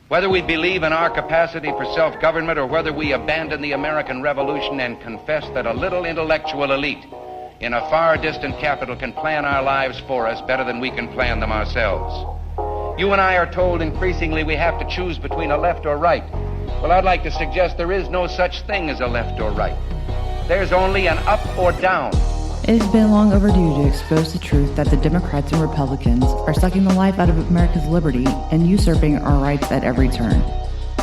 Whether we believe in our capacity for self-government or whether we abandon the American Revolution and confess that a little intellectual elite in a far distant capital can plan our lives for us better than we can plan them ourselves. You and I are told increasingly we have to choose between a left or right. Well, I'd like to suggest there is no such thing as a left or right. There's only an up or down. It has been long overdue to expose the truth that the Democrats and Republicans are sucking the life out of America's liberty and usurping our rights at every turn.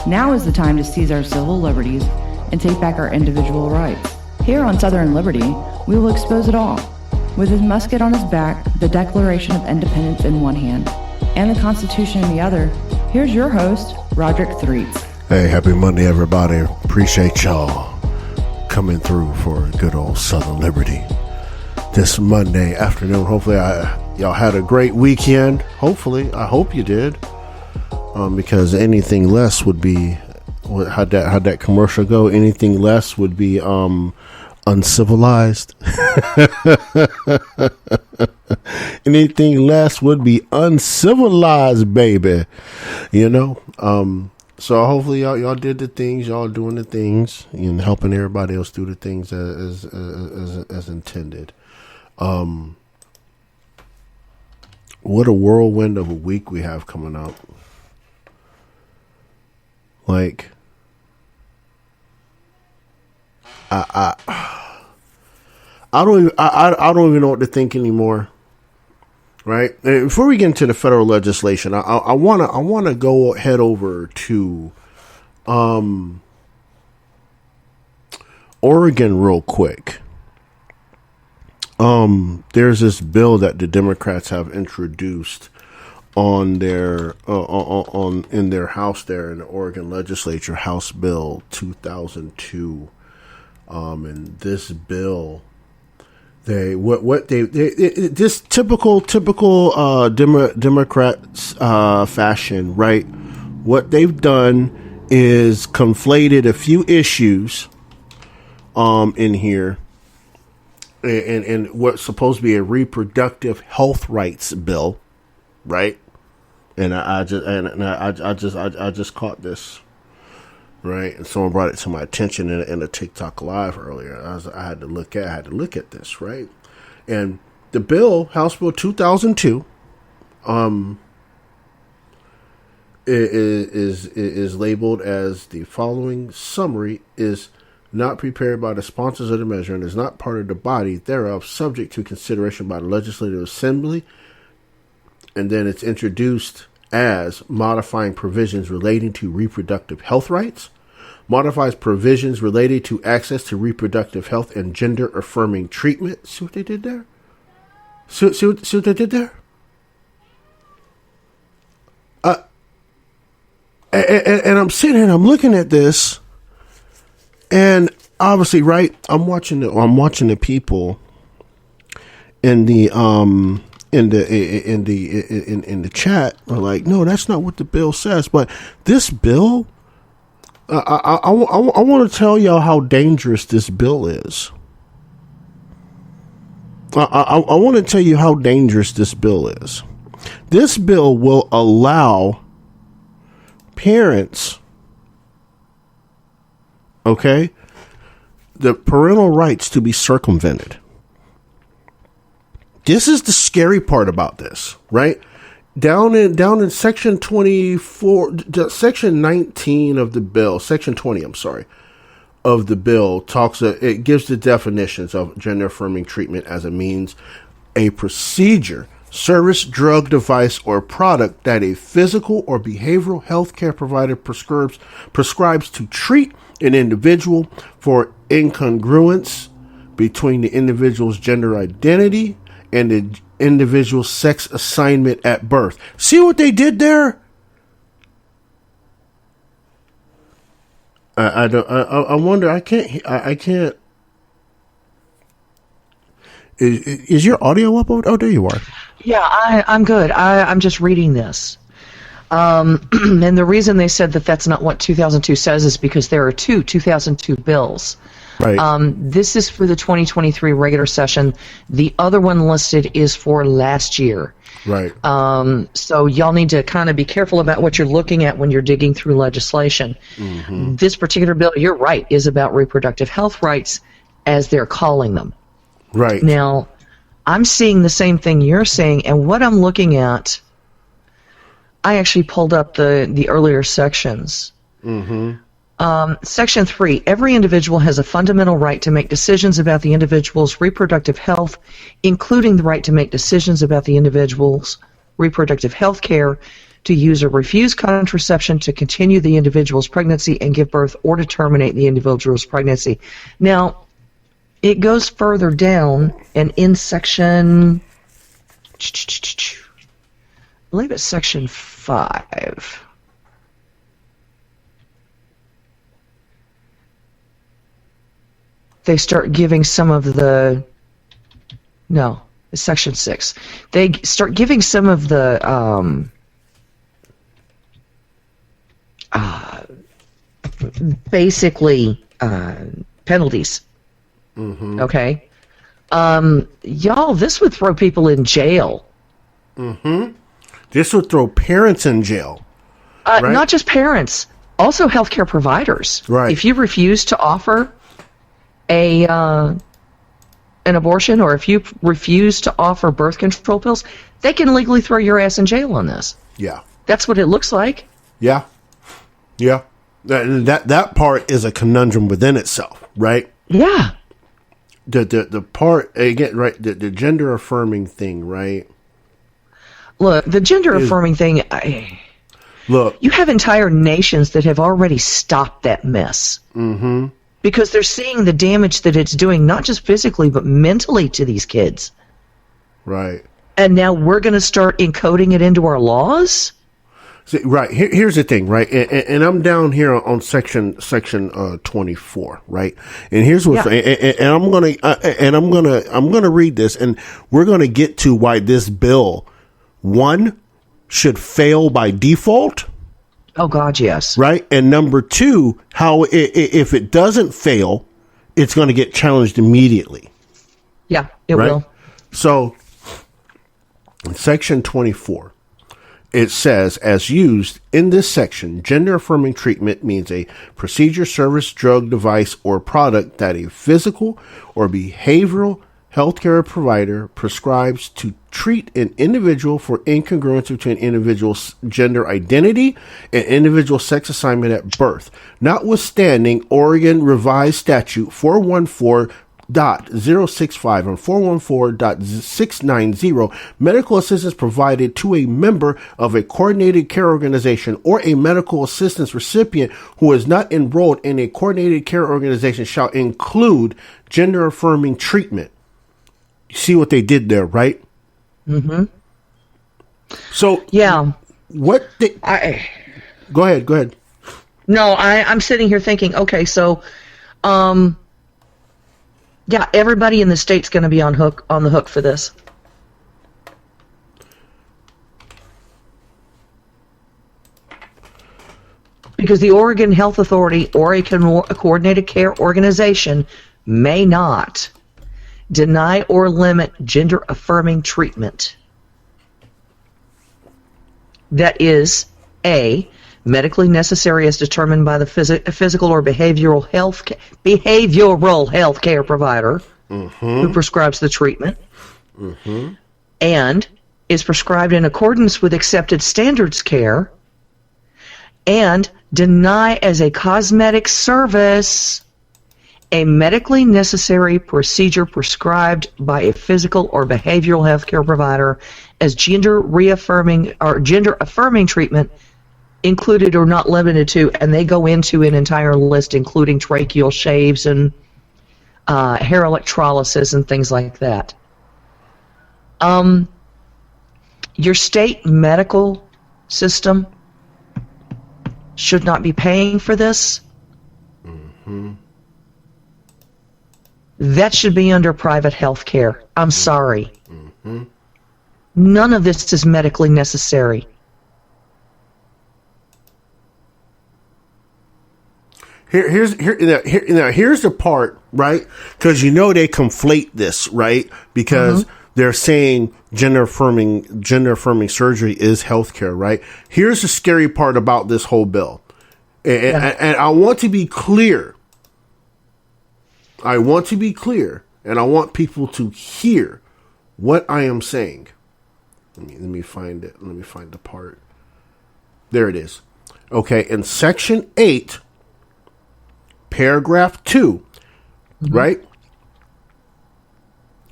Now is the time to seize our civil liberties and take back our individual rights. Here on Southern Liberty, we will expose it all. With his musket on his back, the Declaration of Independence in one hand, and the Constitution in the other, here's your host, Roderick Threets. Hey, happy Monday, everybody. Appreciate y'all coming through for good old Southern Liberty this Monday afternoon. Hopefully y'all had a great weekend. Hopefully, I hope you did, because anything less would be, how'd that commercial go? Anything less would be uncivilized. Anything less would be uncivilized, baby. You know. So hopefully y'all did the things, y'all doing the things, and helping everybody else do the things as intended. What a whirlwind of a week we have coming up. Like, I don't even know what to think anymore. Right. And before we get into the federal legislation, I wanna go head over to Oregon real quick. There's this bill that the Democrats have introduced on their in their house there in the Oregon legislature, House Bill 2002. And this bill, this typical Democrats fashion, right? What they've done is conflated a few issues in here, and what's supposed to be a reproductive health rights bill, right? And I just caught this. Right, and someone brought it to my attention in a TikTok live earlier. I had to look at this, right? And the bill, House Bill 2002, is labeled as the following summary: is not prepared by the sponsors of the measure and is not part of the body thereof, subject to consideration by the Legislative Assembly. And then it's introduced as modifying provisions relating to reproductive health rights, modifies provisions related to access to reproductive health and gender affirming treatment. See what they did there? See what they did there? And I'm sitting here and I'm looking at this, and obviously, right, I'm watching the people in the in the chat are like, no, that's not what the bill says. But this bill, I want to tell y'all how dangerous this bill is. I want to tell you how dangerous this bill is. This bill will allow parents, okay, the parental rights to be circumvented. This is the scary part about this, right? Down in section 24, section 19 of the bill, section 20, I'm sorry, of the bill it gives the definitions of gender affirming treatment as a means, a procedure, service, drug, device, or product that a physical or behavioral health care provider prescribes to treat an individual for incongruence between the individual's gender identity and the individual sex assignment at birth. See what they did there? I wonder. I can't. Is your audio up? Oh, there you are. Yeah, I'm good. I'm just reading this. And the reason they said that that's not what 2002 says is because there are two 2002 bills. Right. This is for the 2023 regular session. The other one listed is for last year. Right. So y'all need to kind of be careful about what you're looking at when you're digging through legislation. This particular bill, you're right, is about reproductive health rights, as they're calling them. Right. Now, I'm seeing the same thing you're saying, and what I'm looking at, I actually pulled up the earlier sections. Section 3, every individual has a fundamental right to make decisions about the individual's reproductive health, including the right to make decisions about the individual's reproductive health care, to use or refuse contraception, to continue the individual's pregnancy and give birth, or to terminate the individual's pregnancy. Now, it goes further down, and in section, I believe it's section 5. They start giving some of the, no, it's section 6. They start giving some of the, basically, penalties. Okay? Y'all, this would throw people in jail. This would throw parents in jail. Right? Not just parents, also healthcare providers. Right. If you refuse to offer an abortion, or if you refuse to offer birth control pills, they can legally throw your ass in jail on this. Yeah. That's what it looks like. Yeah. Yeah. That part is a conundrum within itself, right? Yeah. The part, again, right, the gender affirming thing, right? Look, the gender affirming thing, Look, you have entire nations that have already stopped that mess. Because they're seeing the damage that it's doing, not just physically, but mentally to these kids. right. And now we're going to start encoding it into our laws? See, right. Here's the thing, right? And I'm down here on section 24, right? And here's what, and I'm gonna read this, and we're gonna get to why this bill, one, should fail by default. Oh, God, yes. Right. And number two, how if it doesn't fail, it's going to get challenged immediately. Yeah, it Right. will. So in section 24, it says, as used in this section, gender affirming treatment means a procedure, service, drug, device, or product that a physical or behavioral healthcare provider prescribes to treat an individual for incongruence between individual's gender identity and individual sex assignment at birth, notwithstanding Oregon Revised Statute 414.065 and 414.690, medical assistance provided to a member of a coordinated care organization or a medical assistance recipient who is not enrolled in a coordinated care organization shall include gender affirming treatment. You see what they did there, right? So Yeah. what? Go ahead. No, I'm sitting here thinking, okay, so, yeah, everybody in the state's going to be on the hook for this. Because the Oregon Health Authority or a coordinated care organization may not deny or limit gender affirming treatment that is A, medically necessary as determined by the physical or behavioral health care provider who prescribes the treatment, and is prescribed in accordance with accepted standards care, and deny as a cosmetic service a medically necessary procedure prescribed by a physical or behavioral health care provider as gender affirming treatment, included or not limited to, and they go into an entire list including tracheal shaves and hair electrolysis and things like that. Your state medical system should not be paying for this. That should be under private health care. I'm sorry. None of this is medically necessary. Here's the part, right? Because they conflate this, right? Because they're saying gender affirming surgery is healthcare, right? Here's the scary part about this whole bill, and I want to be clear. And I want people to hear what I am saying. Let me find it. Let me find the part. There it is. Okay, in Section 8, Paragraph 2, right?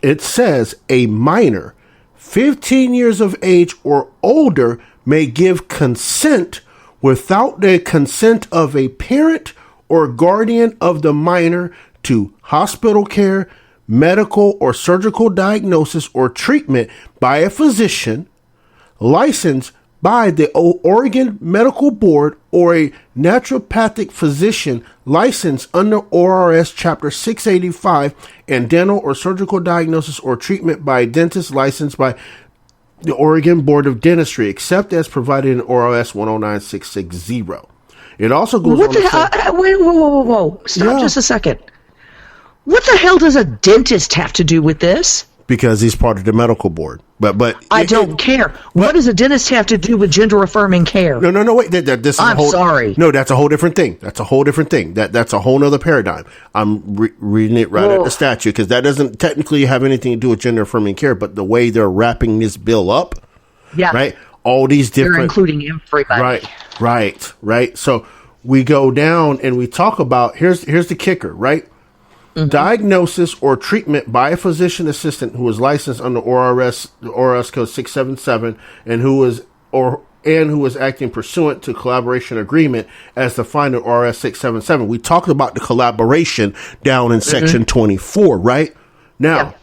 It says a minor 15 years of age or older may give consent without the consent of a parent or guardian of the minor to hospital care, medical or surgical diagnosis or treatment by a physician licensed by the Oregon Medical Board or a naturopathic physician licensed under ORS Chapter 685 and dental or surgical diagnosis or treatment by a dentist licensed by the Oregon Board of Dentistry, except as provided in ORS 109660. It also goes what on the to hell? say, Whoa. Stop just a second. What the hell does a dentist have to do with this? because he's part of the medical board. But I don't care. What does a dentist have to do with gender affirming care? No. Wait. This is I'm sorry. No, that's a whole different thing. That's a whole nother paradigm. I'm reading it right at the statute because that doesn't technically have anything to do with gender affirming care. But the way they're wrapping this bill up, right? All these different, they're including everybody. Right. So we go down and we talk about here's the kicker, right? Mm-hmm. Diagnosis or treatment by a physician assistant who is licensed under ORS code 677 and who is acting pursuant to collaboration agreement as defined in ORS 677. We talked about the collaboration down in section 24, right? Now,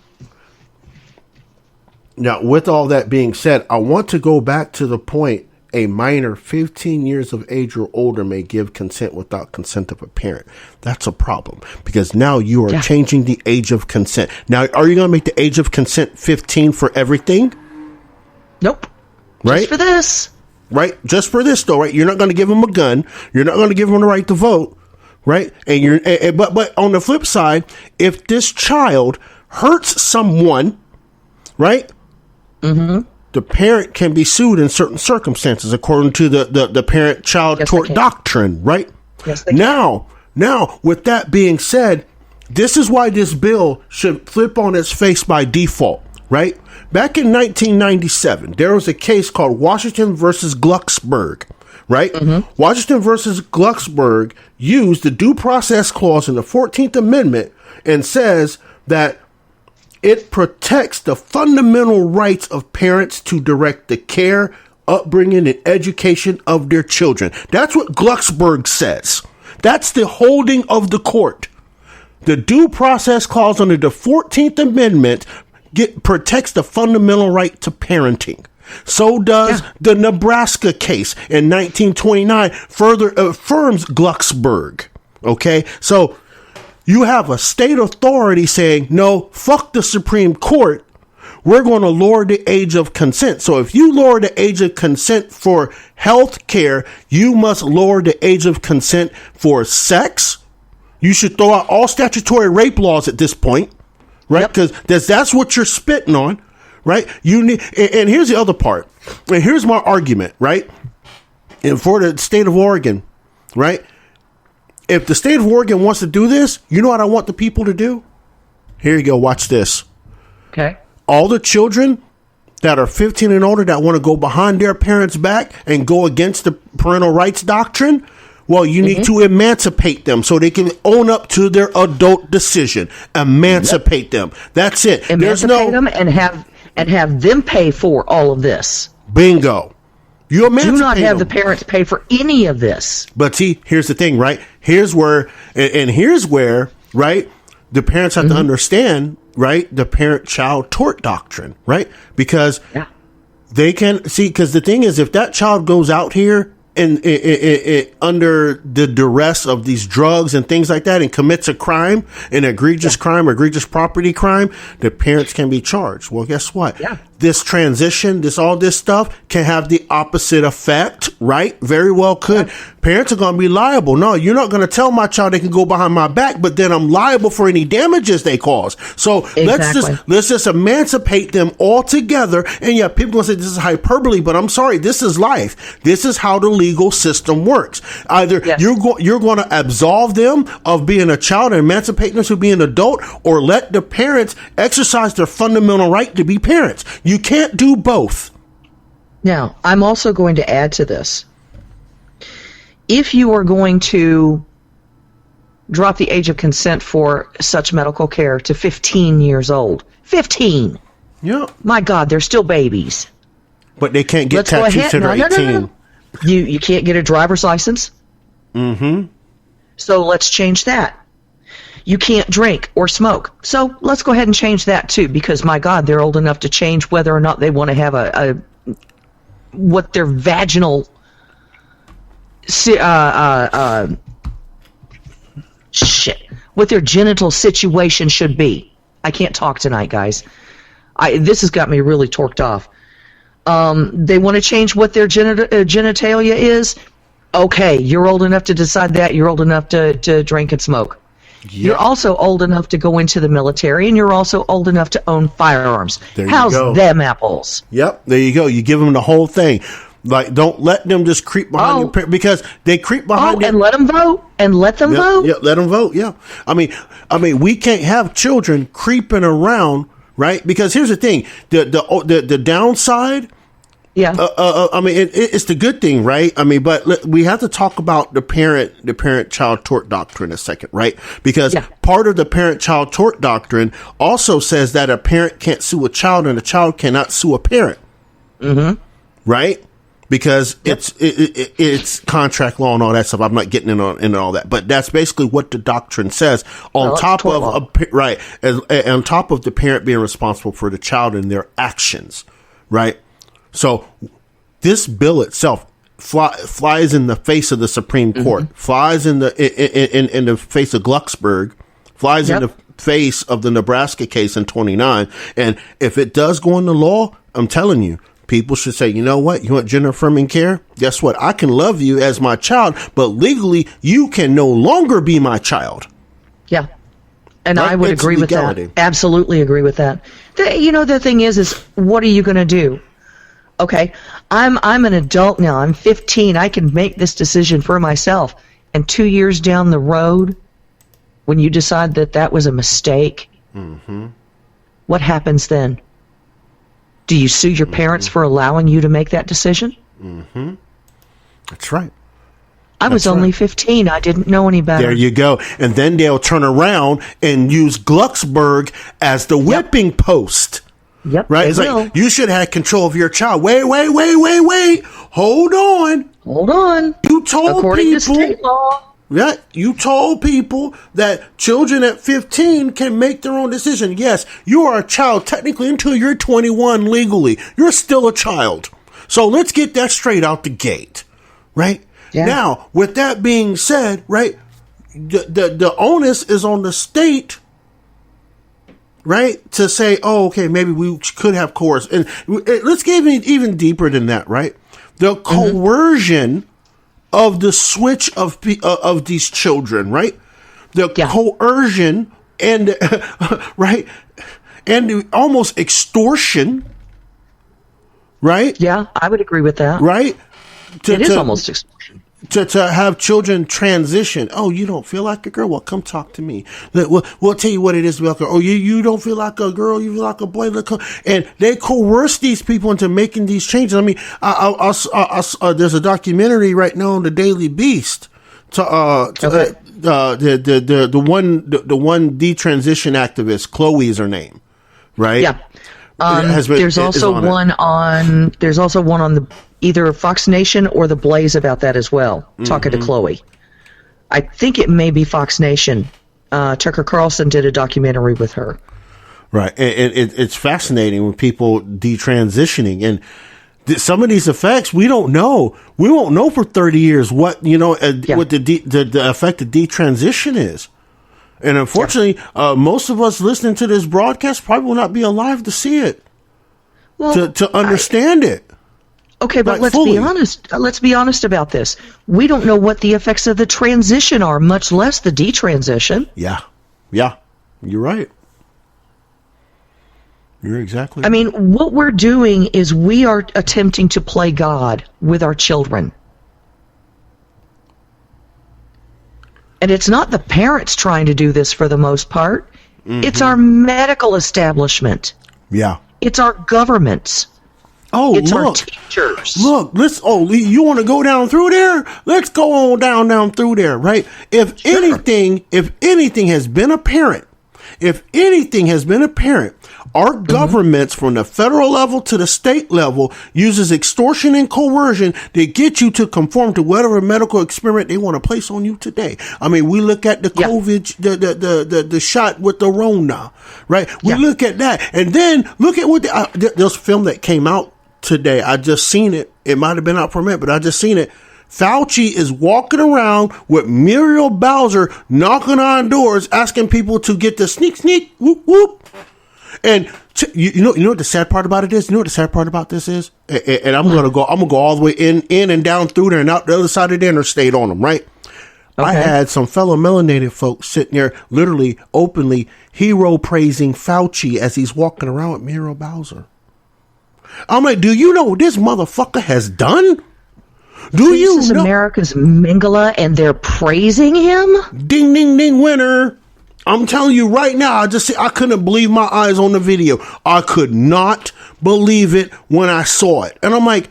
with all that being said, I want to go back to the point a minor 15 years of age or older may give consent without consent of a parent. That's a problem because now you are changing the age of consent. Now, are you going to make the age of consent 15 for everything? Nope. Right? Just for this. Right? Just for this, though, right? You're not going to give them a gun. You're not going to give them the right to vote. Right? And but on the flip side, if this child hurts someone, right? Mm-hmm. The parent can be sued in certain circumstances according to the parent-child tort doctrine, right? Yes, they can. Now, with that being said, this is why this bill should flip on its face by default, right? Back in 1997, there was a case called Washington versus Glucksberg, right? Mm-hmm. Washington versus Glucksberg used the due process clause in the 14th Amendment and says that it protects the fundamental rights of parents to direct the care, upbringing, and education of their children. That's what Glucksberg says. That's the holding of the court. The due process clause under the 14th Amendment protects the fundamental right to parenting. So does the Nebraska case in 1929 further affirms Glucksberg. Okay, so you have a state authority saying, no, fuck the Supreme Court. We're going to lower the age of consent. So if you lower the age of consent for health care, you must lower the age of consent for sex. You should throw out all statutory rape laws at this point, right? Because that's what you're spitting on, right? You need, and here's the other part. And here's my argument, right? And for the state of Oregon, right? If the state of Oregon wants to do this, you know what I want the people to do? Here you go. Watch this. Okay. All the children that are 15 and older that want to go behind their parents' back and go against the parental rights doctrine, well, you need to emancipate them so they can own up to their adult decision. Emancipate them. That's it. Emancipate them and have them pay for all of this. Bingo. You emancipate do not have them. the parents pay for any of this. But see, here's the thing, right? Here's where, right, the parents have to understand, right, the parent-child tort doctrine, right? Because they can, see, because the thing is, if that child goes out here and under the duress of these drugs and things like that and commits a crime, an egregious crime or egregious property crime, the parents can be charged. Well, guess what? this transition, all this stuff can have the opposite effect, right? Very well could. Parents are going to be liable. No, you're not going to tell my child they can go behind my back, but then I'm liable for any damages they cause. So let's just emancipate them all together. And yeah, people going to say this is hyperbole, but I'm sorry, this is life. This is how the legal system works. Either you're going to absolve them of being a child and emancipate them to be an adult, or let the parents exercise their fundamental right to be parents. You can't do both. Now, I'm also going to add to this. If you are going to drop the age of consent for such medical care to 15 years old, 15. Yeah. My God, they're still babies. But they can't get tattoos till they're 18. No. You can't get a driver's license. Mm-hmm. So let's change that. You can't drink or smoke. So let's go ahead and change that too, because my God, they're old enough to change whether or not they want to have what their vaginal what their genital situation should be. I can't talk tonight, guys. This has got me really torqued off. They want to change what their genitalia is. Okay, you're old enough to decide that. You're old enough to drink and smoke. Yep. You're also old enough to go into the military, and you're also old enough to own firearms. How's them apples? Yep, there you go. You give them the whole thing. Like, don't let them just creep behind your parents, because they creep behind. And let them vote, and let them vote. Yeah, let them vote. Yeah, I mean, we can't have children creeping around, right? Because here's the thing: the downside. Yeah. I mean, it's the good thing, right? I mean, but we have to talk about the parent-child tort doctrine a second, right? Because part of the parent-child tort doctrine also says that a parent can't sue a child and a child cannot sue a parent. Mm-hmm. Right? Because it's contract law and all that stuff. I'm not getting into all that, but that's basically what the doctrine says. On top of on top of the parent being responsible for the child and their actions, right? So this bill itself flies in the face of the Supreme Court, flies in the face of Glucksberg, flies in the face of the Nebraska case in 29. And if it does go into law, I'm telling you, people should say, you know what? You want gender affirming care? Guess what? I can love you as my child, but legally you can no longer be my child. Yeah. And right? I would agree with that. Absolutely agree with that. The thing is what are you going to do? Okay, I'm an adult now. I'm 15. I can make this decision for myself. And 2 years down the road, when you decide that was a mistake, what happens then? Do you sue your parents for allowing you to make that decision? Mm-hmm. That's right. I was only 15. I didn't know any better. There you go. And then they'll turn around and use Glucksberg as the whipping post. Yep. Right? It's like, you should have control of your child. Wait. Hold on. You told According to state law. Yeah, you told people that children at 15 can make their own decision. Yes, you are a child technically until you're 21 legally. You're still a child. So let's get that straight out the gate. Right? Yeah. Now, with that being said, right, the onus is on the state, right, to say, oh, okay, maybe we could have coerce. And let's get even deeper than that, right? The coercion of the switch of these children, right? The coercion and, right, and the almost extortion, right? Yeah, I would agree with that. Right? It is almost extortion. To have children transition. Oh, you don't feel like a girl? Well, come talk to me. We'll tell you what it is about. Oh, you don't feel like a girl? You feel like a boy? And they coerce these people into making these changes. I mean, there's a documentary right now on the Daily Beast. The one detransition activist, Chloe is her name, right? Yeah. There's also one on the either Fox Nation or The Blaze about that as well, talking to Chloe. I think it may be Fox Nation. Tucker Carlson did a documentary with her. Right. And it's fascinating when people detransitioning. And some of these effects, we don't know. We won't know for 30 years what the effect of detransition is. And unfortunately, most of us listening to this broadcast probably will not be alive to see it. to understand it. Okay, but Like, let's fully. be honest. Let's be honest about this. We don't know what the effects of the transition are, much less the detransition. Yeah. You're right. You're exactly I mean, what we're doing is we are attempting to play God with our children. And it's not the parents trying to do this for the most part. It's our medical establishment. Yeah. It's our governments. Oh, It's our look. teachers. Look, you want to go down through there? Let's go on down through there, right? If anything has been apparent, our governments from the federal level to the state level uses extortion and coercion to get you to conform to whatever medical experiment they want to place on you today. I mean, we look at the COVID, the shot with the Rona, right? We look at that, and then look at what there's a film that came out today. I just seen it. It might have been out for a minute, but I just seen it. Fauci is walking around with Muriel Bowser knocking on doors, asking people to get the sneak, whoop, whoop. And you know what the sad part about it is? You know what the sad part about this is? And I'm gonna go all the way in and down through there and out the other side of the interstate on them, right? Okay. I had some fellow melanated folks sitting there, literally, openly, hero praising Fauci as he's walking around with Muriel Bowser. I'm like, do you know what this motherfucker has done? This is America's Mengele, and they're praising him? Ding, ding, ding, winner. I'm telling you right now, I couldn't believe my eyes on the video. I could not believe it when I saw it. And I'm like,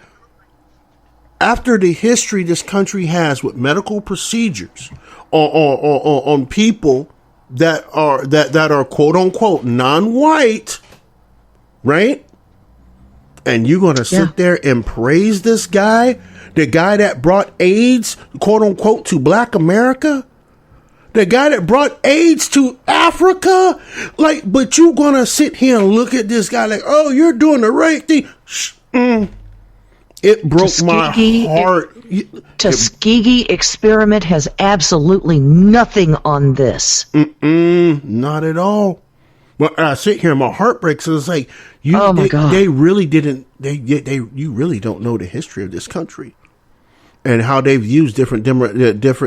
after the history this country has with medical procedures on people that are quote unquote non-white, right? And you're going to sit there and praise this guy, the guy that brought AIDS, quote unquote, to Black America? The guy that brought AIDS to Africa? Like, but you gonna sit here and look at this guy like, oh, you're doing the right thing. It broke my heart. Tuskegee experiment has absolutely nothing on this. Not at all. But I sit here and my heart breaks. And it's like, God. They really didn't. You really don't know the history of this country. And how they've used different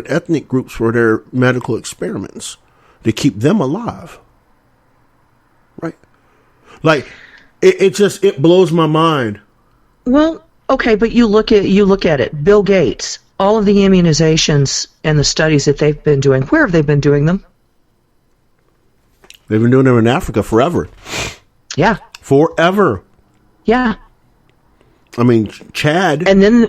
ethnic groups for their medical experiments to keep them alive, right? Like it blows my mind. Well, okay, but you look at it. Bill Gates, all of the immunizations and the studies that they've been doing. Where have they been doing them? They've been doing them in Africa forever. Yeah, forever. Yeah. I mean, Chad. And then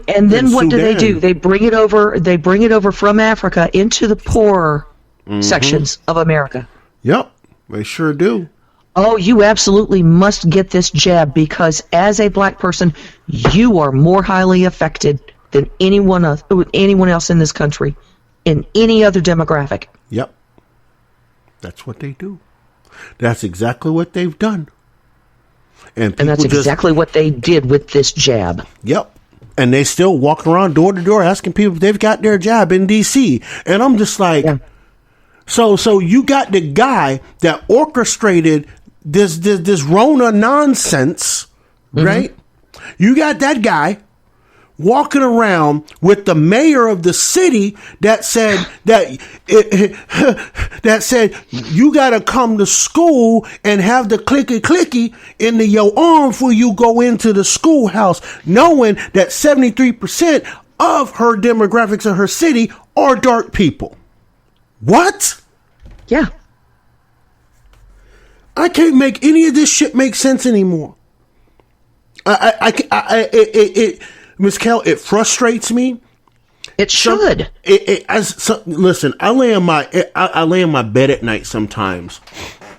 what Sudan. do? They bring it over from Africa into the poorer sections of America. Yep, they sure do. Oh, you absolutely must get this jab because as a black person, you are more highly affected than anyone else in this country, in any other demographic. Yep. That's what they do. That's exactly what they've done. And that's exactly what they did with this jab. Yep. And they still walk around door to door asking people if they've got their jab in D.C. And I'm just like, so you got the guy that orchestrated this Rona nonsense, right? You got that guy walking around with the mayor of the city that said that said you got to come to school and have the clicky into your arm before you go into the schoolhouse, knowing that 73% of her demographics in her city are dark people. What? Yeah. I can't make any of this shit make sense anymore. Ms. Kell, it frustrates me. It should. Listen, I lay in my bed at night sometimes.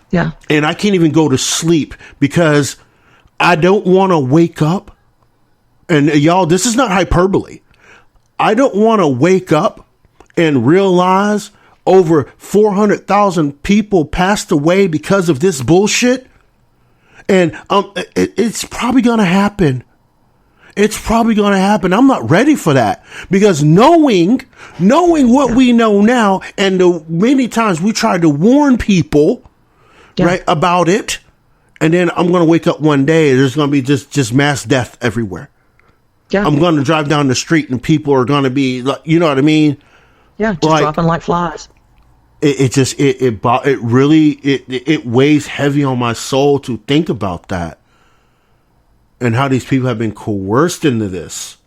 Yeah. And I can't even go to sleep because I don't want to wake up. And y'all, this is not hyperbole. I don't want to wake up and realize over 400,000 people passed away because of this bullshit. And it's probably going to happen. It's probably going to happen. I'm not ready for that because knowing what we know now and the many times we tried to warn people, right, about it, And then I'm going to wake up one day and there's going to be just mass death everywhere. Yeah. I'm going to drive down the street and people are going to be like, you know what I mean? Yeah, just dropping like flies. It really weighs heavy on my soul to think about that and how these people have been coerced into this.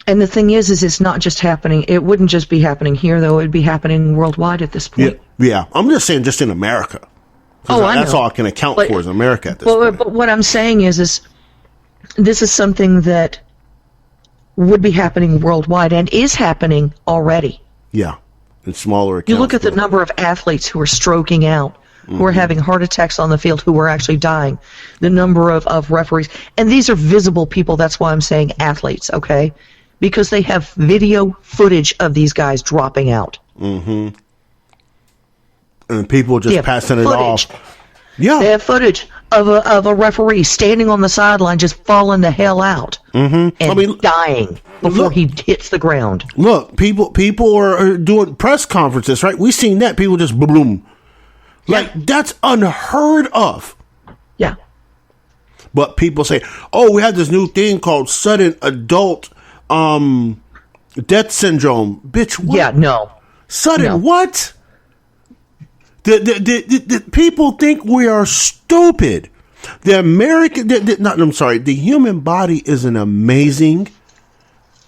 And the thing is it's not just happening. It wouldn't just be happening here, though. It would be happening worldwide at this point. Yeah. I'm just saying, just in America. That's all I can account for is America at this point. But what I'm saying is this is something that would be happening worldwide and is happening already. Yeah, in smaller accounts. You look at the number of athletes who are stroking out, who are having heart attacks on the field, who are actually dying, the number of referees. And these are visible people. That's why I'm saying athletes, okay? Because they have video footage of these guys dropping out. Mm-hmm. And people just passing it off. Yeah. They have footage of a referee standing on the sideline just falling the hell out and dying before he hits the ground. Look, people are doing press conferences, right? We've seen that. People just boom. Like, that's unheard of. Yeah. But people say, oh, we have this new thing called sudden adult death syndrome. Bitch, what? Yeah, no. Sudden what? The people think we are stupid. The human body is an amazing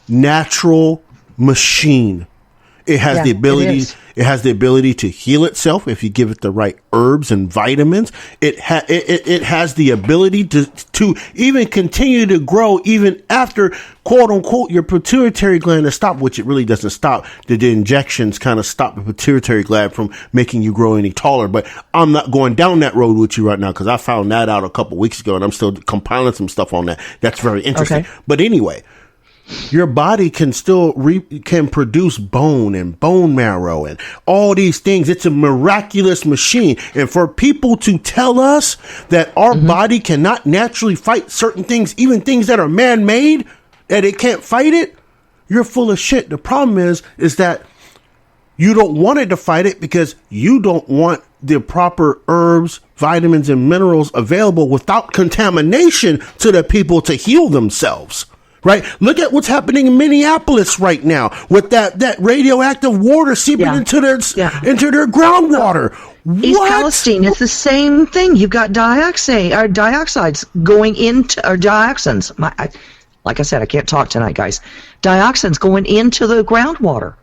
natural machine. It has the ability. It has the ability to heal itself if you give it the right herbs and vitamins. It has the ability to even continue to grow even after, quote unquote, your pituitary gland has stopped, which it really doesn't stop. The injections kind of stop the pituitary gland from making you grow any taller. But I'm not going down that road with you right now because I found that out a couple weeks ago and I'm still compiling some stuff on that. That's very interesting. Okay. But anyway. Your body can still can produce bone and bone marrow and all these things. It's a miraculous machine. And for people to tell us that our body cannot naturally fight certain things, even things that are man-made, that it can't fight it, you're full of shit. The problem is that you don't want it to fight it because you don't want the proper herbs, vitamins, and minerals available without contamination to the people to heal themselves. Right? Look at what's happening in Minneapolis right now with that radioactive water seeping into their groundwater. East Palestine, it's the same thing. You've got dioxides going into, or dioxins. Like I said, I can't talk tonight, guys. Dioxins going into the groundwater.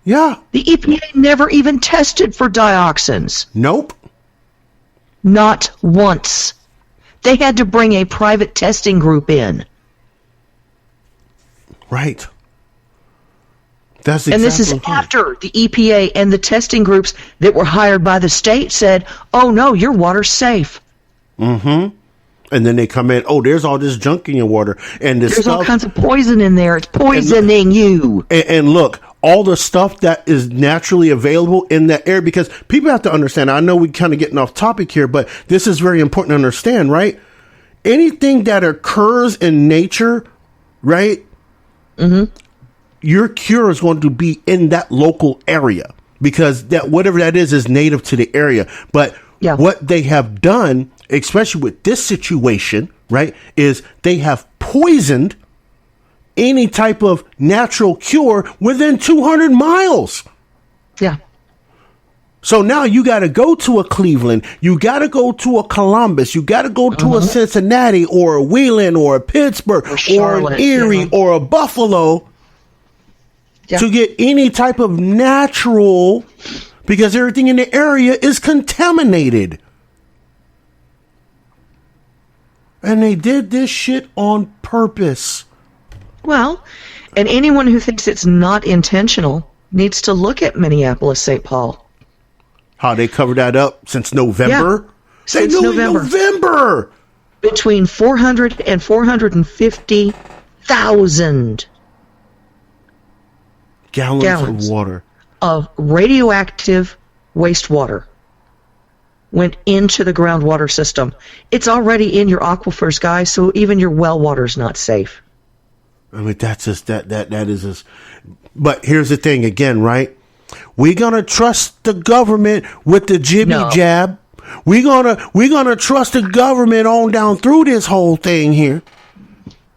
Yeah. The EPA never even tested for dioxins. Nope. Not once. They had to bring a private testing group in. Right. That's and this is after the EPA and the testing groups that were hired by the state said, oh, no, your water's safe. Mm-hmm. And then they come in, oh, there's all this junk in your water. And there's all kinds of poison in there. It's poisoning you. And look, all the stuff that is naturally available in that area, because people have to understand, I know we're kind of getting off topic here, but this is very important to understand, right? Anything that occurs in nature, right? Mm-hmm. Your cure is going to be in that local area because that whatever that is native to the area. But what they have done, especially with this situation, right, is they have poisoned any type of natural cure within 200 miles. Yeah. So now you got to go to a Cleveland, you got to go to a Columbus, you got to go to a Cincinnati or a Wheeling or a Pittsburgh or an Erie or a Buffalo to get any type of natural, because everything in the area is contaminated. And they did this shit on purpose. Well, and anyone who thinks it's not intentional needs to look at Minneapolis, St. Paul. How they covered that up since November? Yeah, since November. Between 400 and 450,000 gallons of water. Of radioactive wastewater went into the groundwater system. It's already in your aquifers, guys, so even your well water's not safe. I mean, that's just, that is just, but here's the thing again, right? We're going to trust the government with the jibby jab. We're gonna trust the government on down through this whole thing here,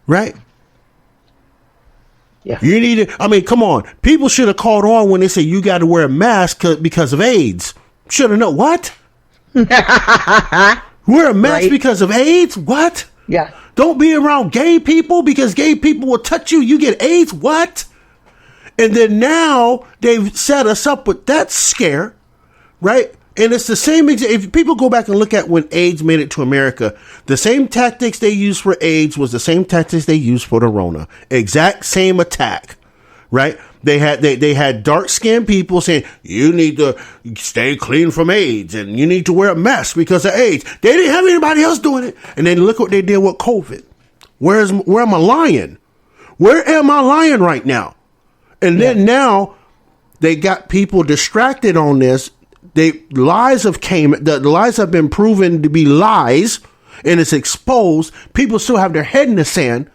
right? Yeah. You need to. I mean, come on. People should have caught on when they say you got to wear a mask because of AIDS. Should have known what? Wear a mask because of AIDS? What? Yeah. Don't be around gay people because gay people will touch you. You get AIDS? What? And then now they've set us up with that scare, right? And it's the same. If people go back and look at when AIDS made it to America, the same tactics they used for AIDS was the same tactics they used for the Rona. Exact same attack, right? They had dark skinned people saying you need to stay clean from AIDS and you need to wear a mask because of AIDS. They didn't have anybody else doing it. And then look what they did with COVID. Where am I lying? Where am I lying right now? And then now they got people distracted on this. The lies have been proven to be lies, and it's exposed. People still have their head in the sand,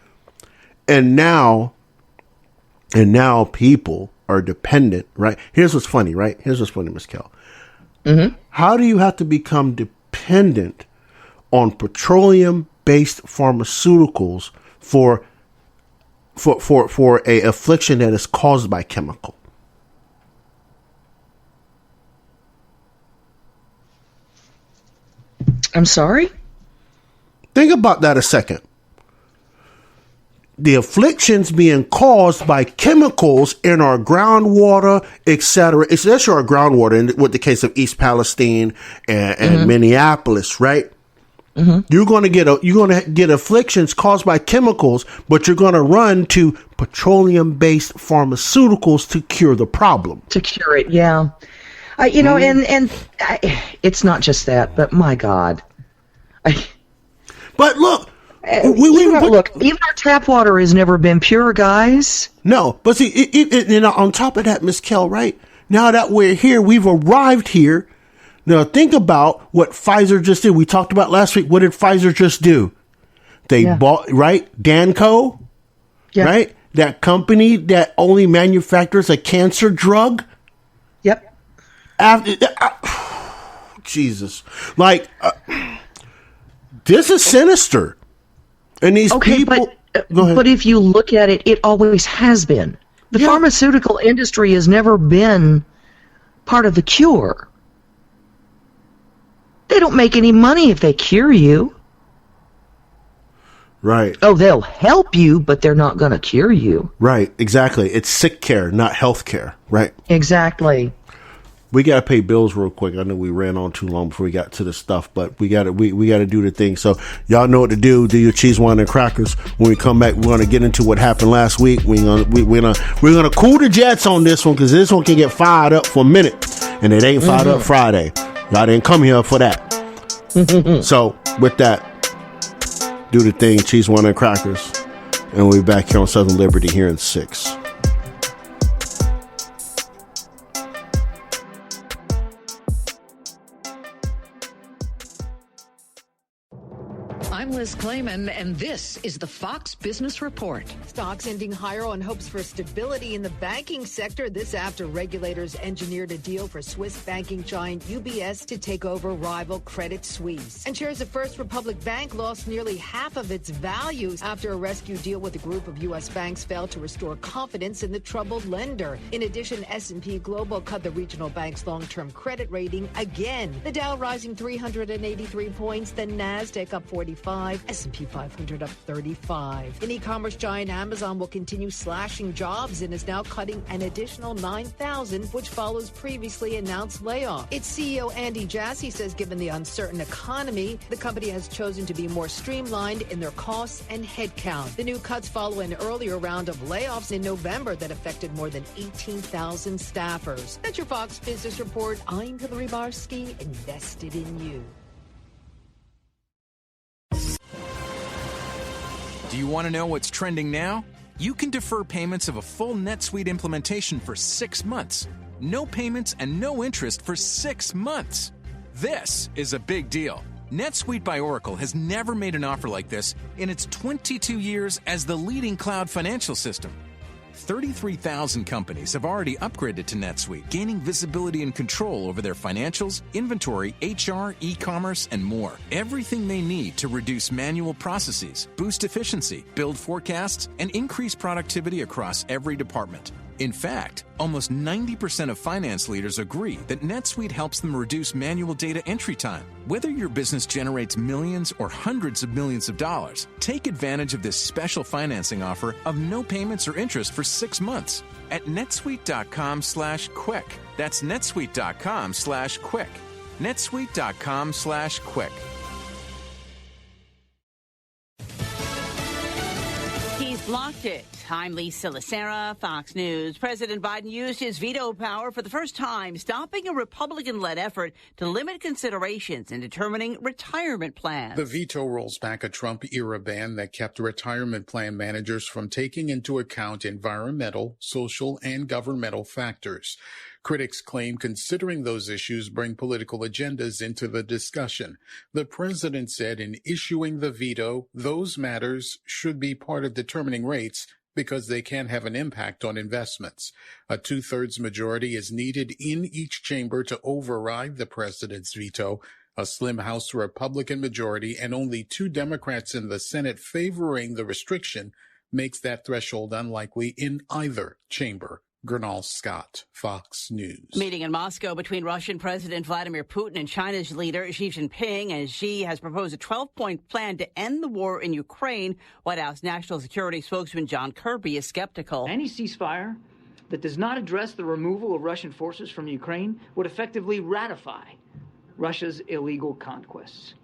and now people are dependent. Right? Here's what's funny. Right? Here's what's funny, Ms. Kell. Mm-hmm. How do you have to become dependent on petroleum-based pharmaceuticals for a affliction that is caused by chemical? I'm sorry? Think about that a second. The afflictions being caused by chemicals in our groundwater, etc., especially our groundwater, with the case of East Palestine and Minneapolis, right? Mm-hmm. You're going to get afflictions caused by chemicals, but you're going to run to petroleum-based pharmaceuticals to cure the problem. To cure it, yeah. And it's not just that, but my God. But look, even our tap water has never been pure, guys. No, but see, on top of that, Miss Kell, right? Now that we're here, we've arrived here. Now think about what Pfizer just did. We talked about last week. What did Pfizer just do? They bought, right? Danco, right? That company that only manufactures a cancer drug. Yep. Jesus, this is sinister, and these people. But if you look at it, it always has been. The pharmaceutical industry has never been part of the cure. They don't make any money if they cure you. Right. Oh, they'll help you, but they're not going to cure you. Right. Exactly. It's sick care, not health care. Right. Exactly. We got to pay bills real quick. I know we ran on too long before we got to the stuff, but we got to do the thing. So y'all know what to do. Do your cheese, wine, and crackers. When we come back, we're going to get into what happened last week. We're gonna cool the jets on this one because this one can get fired up for a minute, and it ain't fired up Friday. Y'all didn't come here for that. So with that, do the thing, cheese, wine, and crackers, and we'll be back here on Southern Liberty here in 6. I'm Liz Clayman, and this is the Fox Business Report. Stocks ending higher on hopes for stability in the banking sector. This after regulators engineered a deal for Swiss banking giant UBS to take over rival Credit Suisse. And shares of First Republic Bank lost nearly half of its value after a rescue deal with a group of U.S. banks failed to restore confidence in the troubled lender. In addition, S&P Global cut the regional bank's long-term credit rating again. The Dow rising 383 points, the NASDAQ up 45. S&P 500 up 35. In e-commerce giant Amazon will continue slashing jobs and is now cutting an additional 9,000, which follows previously announced layoffs. Its CEO Andy Jassy says given the uncertain economy, the company has chosen to be more streamlined in their costs and headcount. The new cuts follow an earlier round of layoffs in November that affected more than 18,000 staffers. That's your Fox Business Report. I'm Hillary Barsky, invested in you. Do you want to know what's trending now? You can defer payments of a full NetSuite implementation for 6 months. No payments and no interest for 6 months. This is a big deal. NetSuite by Oracle has never made an offer like this in its 22 years as the leading cloud financial system. 33,000 companies have already upgraded to NetSuite, gaining visibility and control over their financials, inventory, HR, e-commerce, and more. Everything they need to reduce manual processes, boost efficiency, build forecasts, and increase productivity across every department. In fact, almost 90% of finance leaders agree that NetSuite helps them reduce manual data entry time. Whether your business generates millions or hundreds of millions of dollars, take advantage of this special financing offer of no payments or interest for 6 months at netsuite.com/quick. That's netsuite.com/quick. netsuite.com/quick. He's blocked it. I'm Lisa Lacera, Fox News. President Biden used his veto power for the first time, stopping a Republican-led effort to limit considerations in determining retirement plans. The veto rolls back a Trump-era ban that kept retirement plan managers from taking into account environmental, social, and governmental factors. Critics claim considering those issues bring political agendas into the discussion. The president said in issuing the veto, those matters should be part of determining rates because they can have an impact on investments. A 2/3 majority is needed in each chamber to override the president's veto. A slim House Republican majority and only 2 Democrats in the Senate favoring the restriction makes that threshold unlikely in either chamber. Gernal Scott, Fox News. Meeting in Moscow between Russian President Vladimir Putin and China's leader Xi Jinping, as Xi has proposed a 12-point plan to end the war in Ukraine. White House National Security spokesman John Kirby is skeptical. Any ceasefire that does not address the removal of Russian forces from Ukraine would effectively ratify Russia's illegal conquests,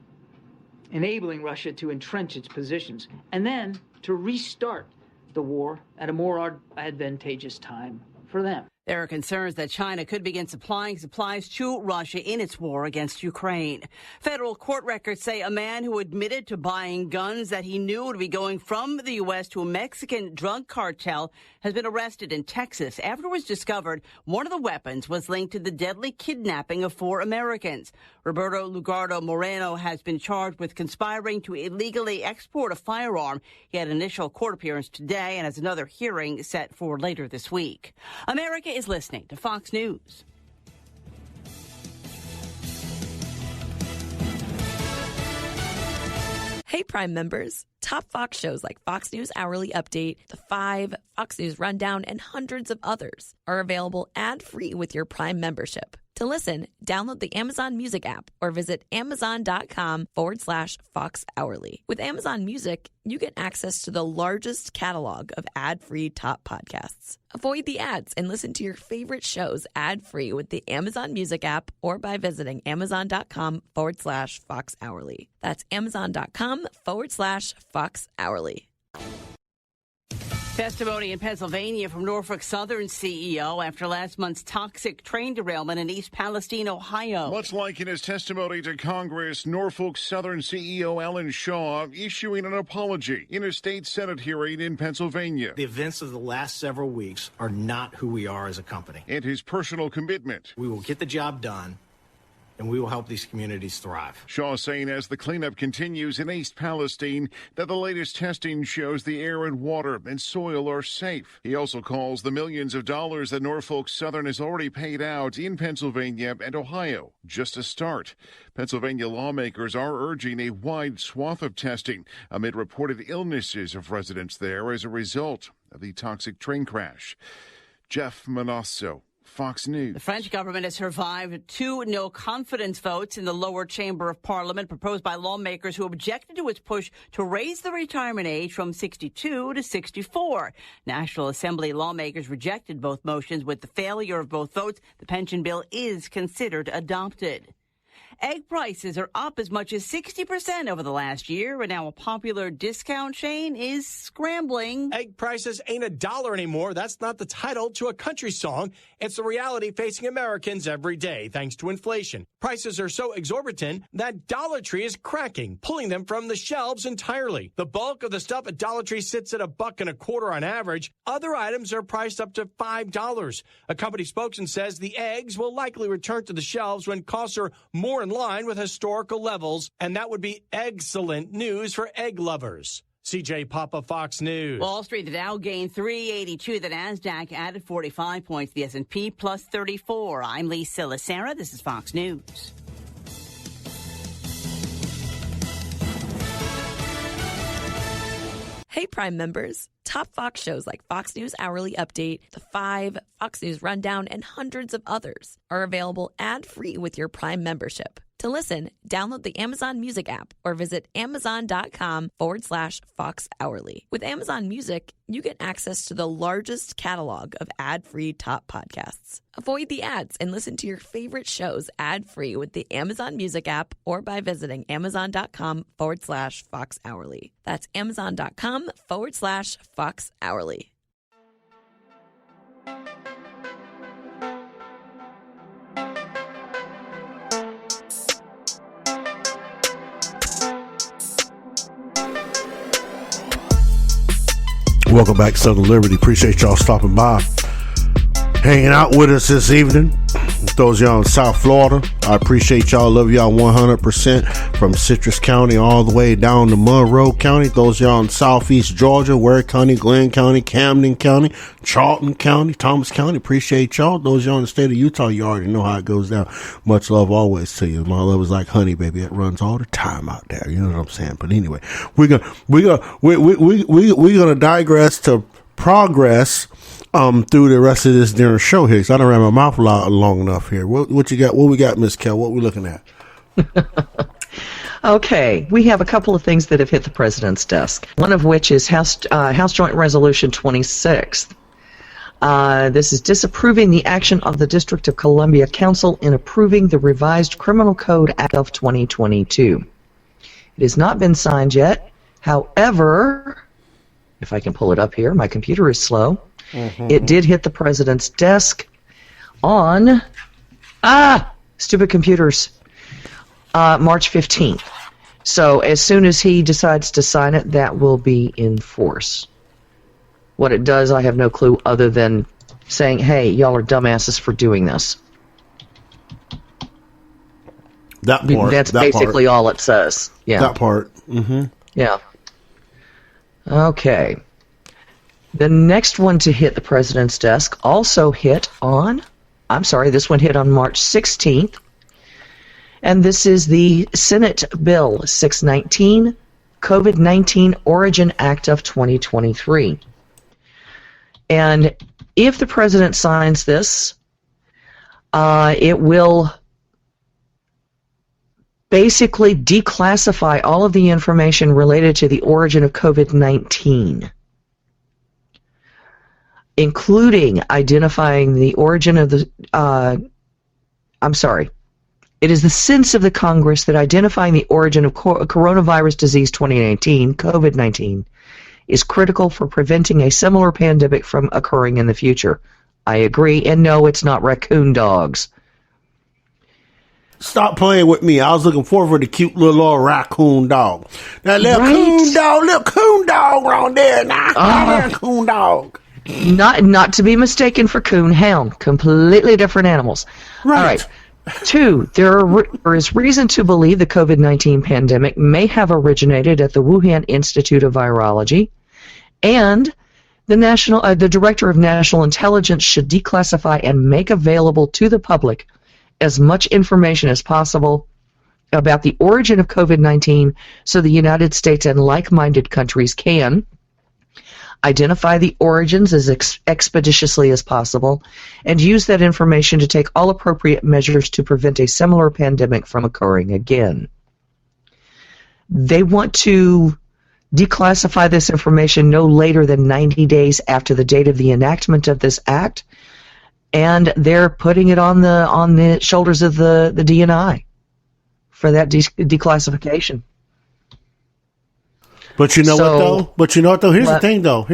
enabling Russia to entrench its positions and then to restart the war at a more advantageous time for them. There are concerns that China could begin supplying supplies to Russia in its war against Ukraine. Federal court records say a man who admitted to buying guns that he knew would be going from the U.S. to a Mexican drug cartel has been arrested in Texas after it was discovered one of the weapons was linked to the deadly kidnapping of 4 Americans. Roberto Lugardo Moreno has been charged with conspiring to illegally export a firearm. He had an initial court appearance today and has another hearing set for later this week. America is listening to Fox News. Hey, Prime members. Top Fox shows like Fox News Hourly Update, The Five, Fox News Rundown, and hundreds of others are available ad-free with your Prime membership. To listen, download the Amazon Music app or visit amazon.com/Fox Hourly. With Amazon Music, you get access to the largest catalog of ad-free top podcasts. Avoid the ads and listen to your favorite shows ad-free with the Amazon Music app or by visiting amazon.com/Fox Hourly. That's amazon.com/Fox Hourly. Testimony in Pennsylvania from Norfolk Southern CEO after last month's toxic train derailment in East Palestine, Ohio. Much like in his testimony to Congress, Norfolk Southern CEO Alan Shaw issuing an apology in a state Senate hearing in Pennsylvania. The events of the last several weeks are not who we are as a company. And his personal commitment. We will get the job done, and we will help these communities thrive. Shaw saying as the cleanup continues in East Palestine that the latest testing shows the air and water and soil are safe. He also calls the millions of dollars that Norfolk Southern has already paid out in Pennsylvania and Ohio just a start. Pennsylvania lawmakers are urging a wide swath of testing amid reported illnesses of residents there as a result of the toxic train crash. Jeff Manasso, Fox News. The French government has survived 2 no-confidence votes in the lower chamber of parliament proposed by lawmakers who objected to its push to raise the retirement age from 62 to 64. National Assembly lawmakers rejected both motions. With the failure of both votes, the pension bill is considered adopted. Egg prices are up as much as 60% over the last year, and now a popular discount chain is scrambling. Egg prices ain't $1 anymore. That's not the title to a country song. It's the reality facing Americans every day, thanks to inflation. Prices are so exorbitant that Dollar Tree is cracking, pulling them from the shelves entirely. The bulk of the stuff at Dollar Tree sits at $1.25 on average. Other items are priced up to $5. A company spokesman says the eggs will likely return to the shelves when costs are more in line with historical levels, and that would be excellent news for egg lovers. CJ Papa, Fox News. Wall Street, the Dow gained 382. The Nasdaq added 45 points. The S&P plus 34. I'm Lee Silasera. This is Fox News. Hey, Prime members. Top Fox shows like Fox News Hourly Update, The Five, Fox News Rundown, and hundreds of others are available ad-free with your Prime membership. To listen, download the Amazon Music app or visit amazon.com/Fox Hourly. With Amazon Music, you get access to the largest catalog of ad-free top podcasts. Avoid the ads and listen to your favorite shows ad-free with the Amazon Music app or by visiting amazon.com/Fox Hourly. That's amazon.com/Fox Hourly. Welcome back to Southern Liberty. Appreciate y'all stopping by, hanging out with us this evening. Those of y'all in South Florida, I appreciate y'all. Love y'all 100% from Citrus County all the way down to Monroe County. Those of y'all in Southeast Georgia, Ware County, Glenn County, Camden County, Charlton County, Thomas County. Appreciate y'all. Those of y'all in the state of Utah, you already know how it goes down. Much love always to you. My love is like honey, baby. It runs all the time out there. You know what I'm saying? But anyway, we're gonna digress to progress through the rest of this dinner show here, because I don't have my mouth long enough here. What you got? What we got, Miss Kel? What we looking at? Okay, we have a couple of things that have hit the president's desk. One of which is House Joint Resolution 26. This is disapproving the action of the District of Columbia Council in approving the revised Criminal Code Act of 2022. It has not been signed yet. However, if I can pull it up here, my computer is slow. It did hit the president's desk on, stupid computers, March 15th. So as soon as he decides to sign it, that will be in force. What it does, I have no clue other than saying, hey, y'all are dumbasses for doing this. That part. That's basically all it says. Yeah. That part. Mm-hmm. Yeah. Okay. The next one to hit the president's desk also hit on, this one hit on March 16th. And this is the Senate Bill 619, COVID-19 Origin Act of 2023. And if the president signs this, it will basically declassify all of the information related to the origin of COVID-19. Including identifying the origin of the, it is the sense of the Congress that identifying the origin of coronavirus disease 2019, COVID-19, is critical for preventing a similar pandemic from occurring in the future. I agree, and no, it's not raccoon dogs. Stop playing with me. I was looking forward for the cute little raccoon dog. That little coon dog around there now. Raccoon dog. Not to be mistaken for coon hound. Completely different animals. Right. All right. 2, there is reason to believe the COVID-19 pandemic may have originated at the Wuhan Institute of Virology, and the Director of National Intelligence should declassify and make available to the public as much information as possible about the origin of COVID-19 so the United States and like-minded countries can identify the origins as expeditiously as possible, and use that information to take all appropriate measures to prevent a similar pandemic from occurring again. They want to declassify this information no later than 90 days after the date of the enactment of this act, and they're putting it on the shoulders of the DNI for that declassification. But you know what though? Here's the thing though,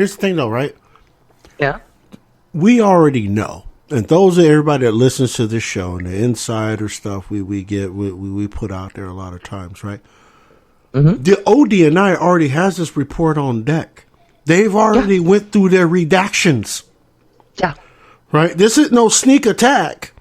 right? Yeah. We already know. And those are everybody that listens to this show and the insider stuff we put out there a lot of times, right? Mm-hmm. The ODNI already has this report on deck. They've already went through their redactions. Yeah. Right? This is no sneak attack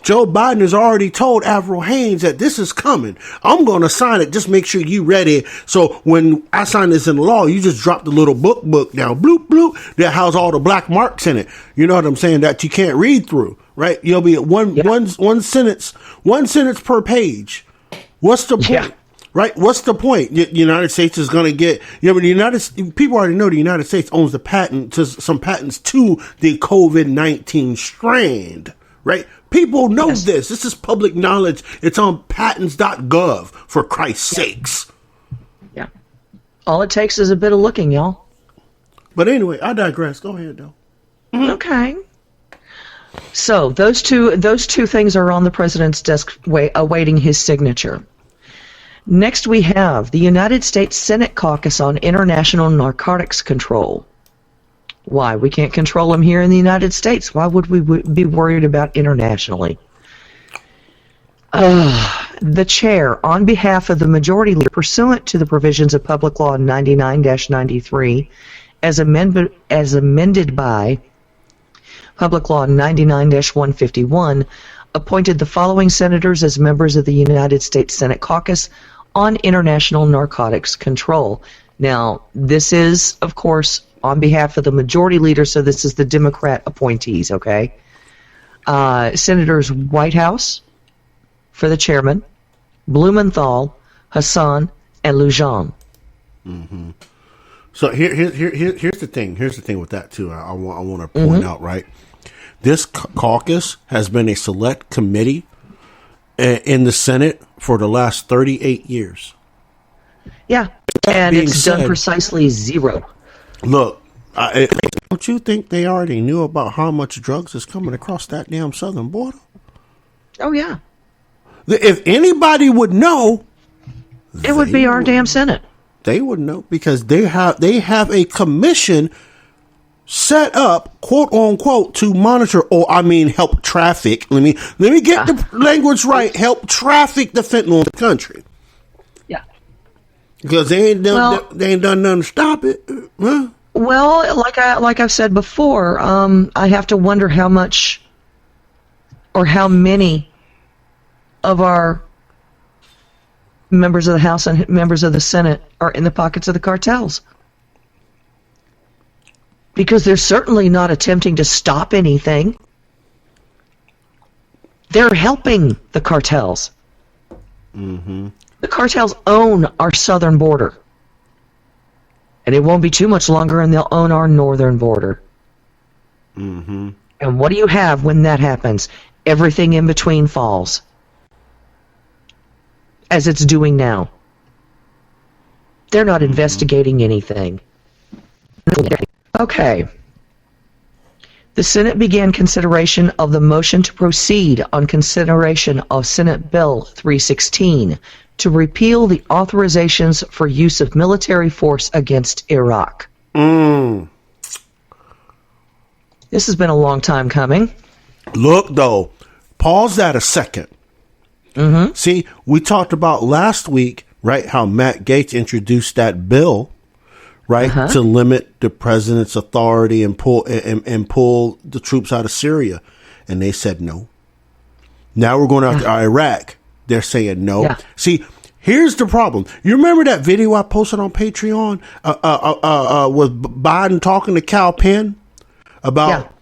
Joe Biden has already told Avril Haines that this is coming. I'm going to sign it. Just make sure you ready. So when I sign this into law, you just drop the little book down, bloop, bloop, that has all the black marks in it. You know what I'm saying? That you can't read through, right? You'll be at one sentence per page. What's the point? Yeah. Right? What's the point? The United States is going to get, people already know the United States owns the patent to some patents to the COVID-19 strand, right? People know this. This is public knowledge. It's on patents.gov, for Christ's sakes. Yeah. All it takes is a bit of looking, y'all. But anyway, I digress. Go ahead, though. Okay. So those two things are on the president's desk awaiting his signature. Next, we have the United States Senate Caucus on International Narcotics Control. Why? We can't control them here in the United States. Why would we be worried about internationally? The chair, on behalf of the majority leader, pursuant to the provisions of Public Law 99-93, as amended by Public Law 99-151, appointed the following senators as members of the United States Senate Caucus on International Narcotics Control. Now, this is, of course, on behalf of the majority leader, so this is the Democrat appointees, okay? Senators Whitehouse for the chairman, Blumenthal, Hassan, and Lujan. Mm-hmm. So here's the thing. Here's the thing with that, too. I want to point out, right? This caucus has been a select committee in the Senate for the last 38 years. Yeah, and it's done precisely zero. Look, don't you think they already knew about how much drugs is coming across that damn southern border? Oh, yeah. If anybody would know, it would be our damn Senate. They would know because they have a commission set up, quote unquote, to monitor, help traffic. Let me get the language right. Help traffic the fentanyl in the country. Yeah, because they ain't done nothing to stop it. Huh? Well, like I've said before, I have to wonder how much or how many of our members of the House and members of the Senate are in the pockets of the cartels. Because they're certainly not attempting to stop anything. They're helping the cartels. Mm-hmm. The cartels own our southern border. And it won't be too much longer and they'll own our northern border. Mm-hmm. And what do you have when that happens? Everything in between falls. As it's doing now. They're not investigating anything. Okay. The Senate began consideration of the motion to proceed on consideration of Senate Bill 316 to repeal the authorizations for use of military force against Iraq. Mm. This has been a long time coming. Look, though, pause that a second. Mm-hmm. See, we talked about last week, right, how Matt Gaetz introduced that bill, right, to limit the president's authority and pull the troops out of Syria, and they said no. Now we're going after Iraq. They're saying no. Yeah. See, here's the problem. You remember that video I posted on Patreon with Biden talking to Cal Penn about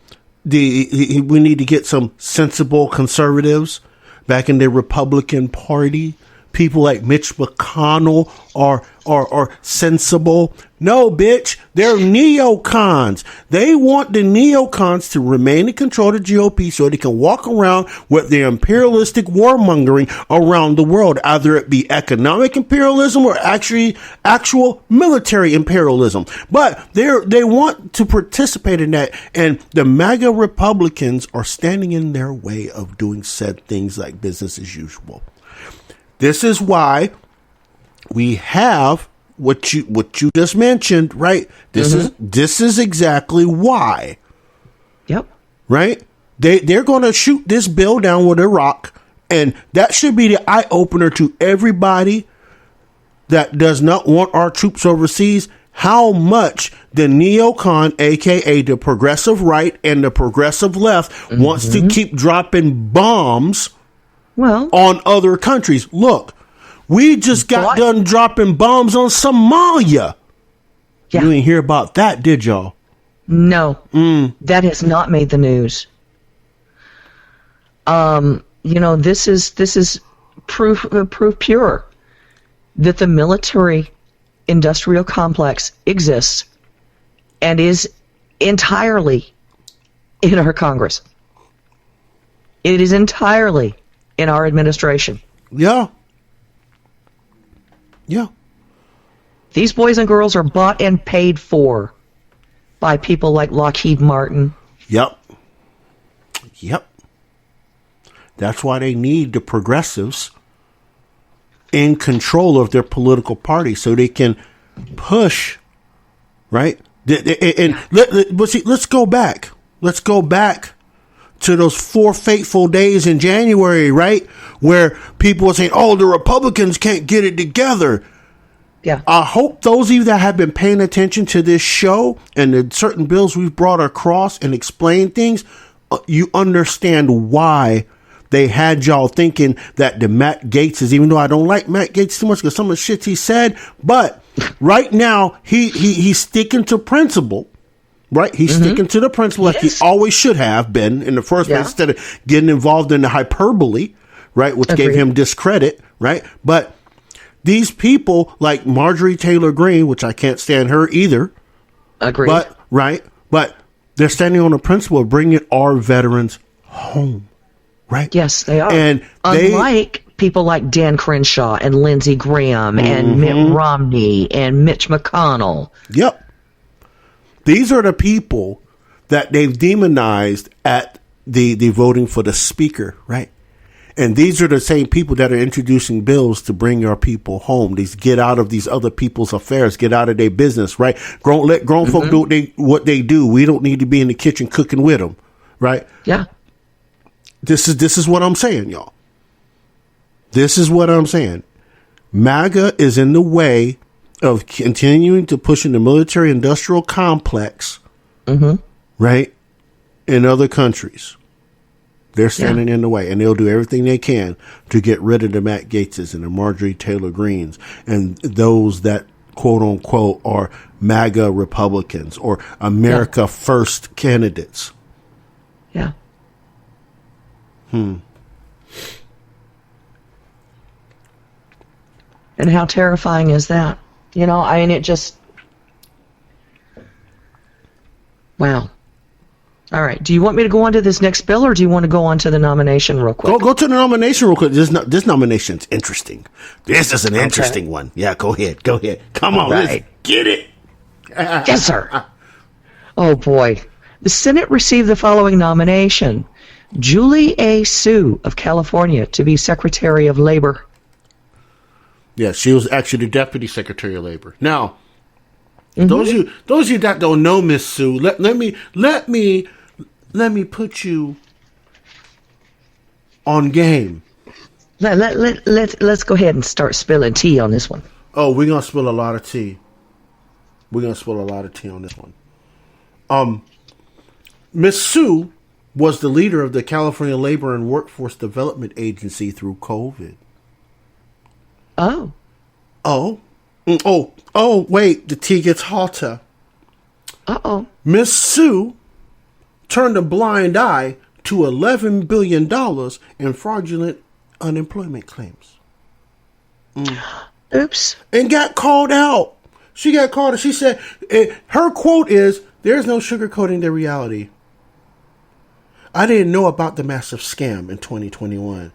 we need to get some sensible conservatives back in the Republican Party. People like Mitch McConnell are sensible. No, bitch, they're neocons. They want the neocons to remain in control of the GOP so they can walk around with their imperialistic warmongering around the world, either it be economic imperialism or actual military imperialism. But they want to participate in that, and the MAGA Republicans are standing in their way of doing said things like business as usual. This is why we have what you just mentioned, right? This is exactly why. Yep. Right? They're going to shoot this bill down with Iraq, and that should be the eye opener to everybody that does not want our troops overseas. how much the neocon, aka the progressive right and the progressive left, wants to keep dropping bombs on other countries. Look, we just got done dropping bombs on Somalia. You didn't hear about that, did y'all? No, that has not made the news. This is proof pure that the military industrial complex exists and is entirely in our Congress. It is entirely in our administration. Yeah. These boys and girls are bought and paid for by people like Lockheed Martin. Yep. That's why they need the progressives in control of their political party so they can push, right? But see, let's go back. Let's go back to those 4 fateful days in January, right? Where people were saying, oh, the Republicans can't get it together. Yeah. I hope those of you that have been paying attention to this show and the certain bills we've brought across and explained things, you understand why they had y'all thinking that the Matt Gaetz is, even though I don't like Matt Gaetz too much because some of the shit he said, but right now he's sticking to principle, right? He's sticking to the principle like he always should have been in the first place instead of getting involved in the hyperbole, right? Which gave him discredit, right? But these people like Marjorie Taylor Greene, which I can't stand her either. Agreed. But they're standing on the principle of bringing our veterans home. Right. Yes, they are. And unlike people like Dan Crenshaw and Lindsey Graham and Mitt Romney and Mitch McConnell. Yep. These are the people that they've demonized at the voting for the speaker, right? And these are the same people that are introducing bills to bring our people home. These get out of these other people's affairs, get out of their business, right? Let grown folk do what they do. We don't need to be in the kitchen cooking with them, right? Yeah. This is what I'm saying, y'all. This is what I'm saying. MAGA is in the way of continuing to push in the military industrial complex, right, in other countries. They're standing in the way, and they'll do everything they can to get rid of the Matt Gaetzes and the Marjorie Taylor Greenes and those that, quote unquote, are MAGA Republicans or America First candidates. Yeah. And how terrifying is that? It just... Wow. All right. Do you want me to go on to this next bill, or do you want to go on to the nomination real quick? Go to the nomination real quick. This nomination's interesting. This is an interesting one. Yeah, go ahead. Come on, let's get it. Yes, sir. Oh, boy. The Senate received the following nomination. Julie A. Su of California to be Secretary of Labor. Yeah, she was actually the Deputy Secretary of Labor. Now, those of you that don't know Miss Su, let me put you on game. Let's go ahead and start spilling tea on this one. Oh, we're gonna spill a lot of tea. On this one. Miss Su was the leader of the California Labor and Workforce Development Agency through COVID. Oh, wait, the tea gets hotter. Miss Su turned a blind eye to $11 billion in fraudulent unemployment claims. Oops. And got called out. She got called out. She said, her quote is, "There's no sugarcoating the reality. I didn't know about the massive scam in 2021.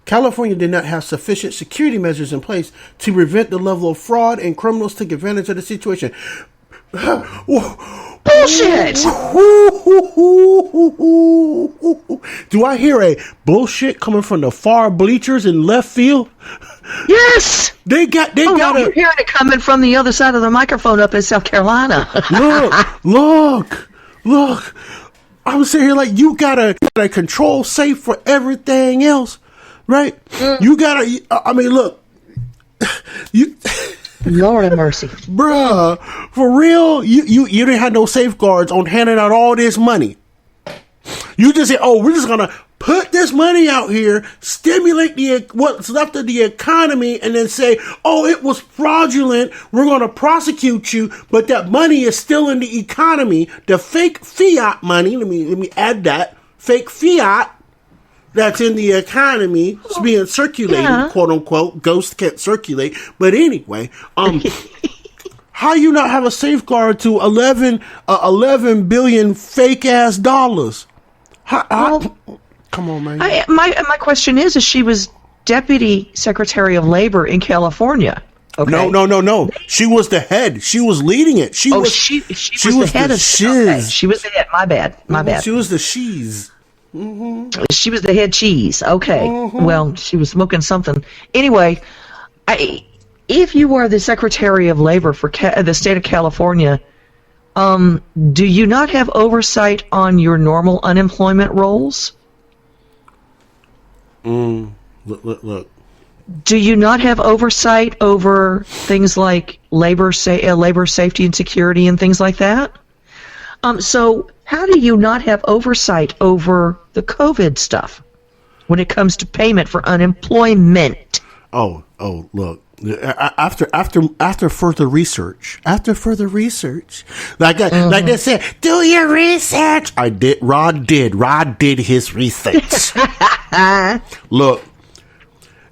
California did not have sufficient security measures in place to prevent the level of fraud, and criminals took advantage of the situation." Bullshit! Do I hear a bullshit coming from the far bleachers in left field? Yes! They got you're hearing it coming from the other side of the microphone up in South Carolina. Look. I'm sitting here like, you gotta control safe for everything else, right? You gotta, I mean, look, Lord have mercy. Bruh, for real? You didn't have no safeguards on handing out all this money. You just said, oh, we're just going to put this money out here, stimulate what's left of the economy, and then say, oh, it was fraudulent. We're going to prosecute you, but that money is still in the economy. The fake fiat money, let me add that, fake fiat that's in the economy is being circulated, quote unquote. Ghosts can't circulate. But anyway, how you not have a safeguard to 11 billion fake ass dollars? Come on, man. My question is she was Deputy Secretary of Labor in California. Okay. No. She was the head. She was leading it. She was the head of shiz. Okay. She was the head. My bad. She was the cheese. Mm-hmm. She was the head cheese. Okay. Mm-hmm. Well, she was smoking something. Anyway, if you are the Secretary of Labor for the state of California, do you not have oversight on your normal unemployment rolls? Look. Do you not have oversight over things like labor safety and security and things like that? So how do you not have oversight over the COVID stuff when it comes to payment for unemployment? Oh, look. After further research, like they said, do your research. I did. Rod did his research. Look,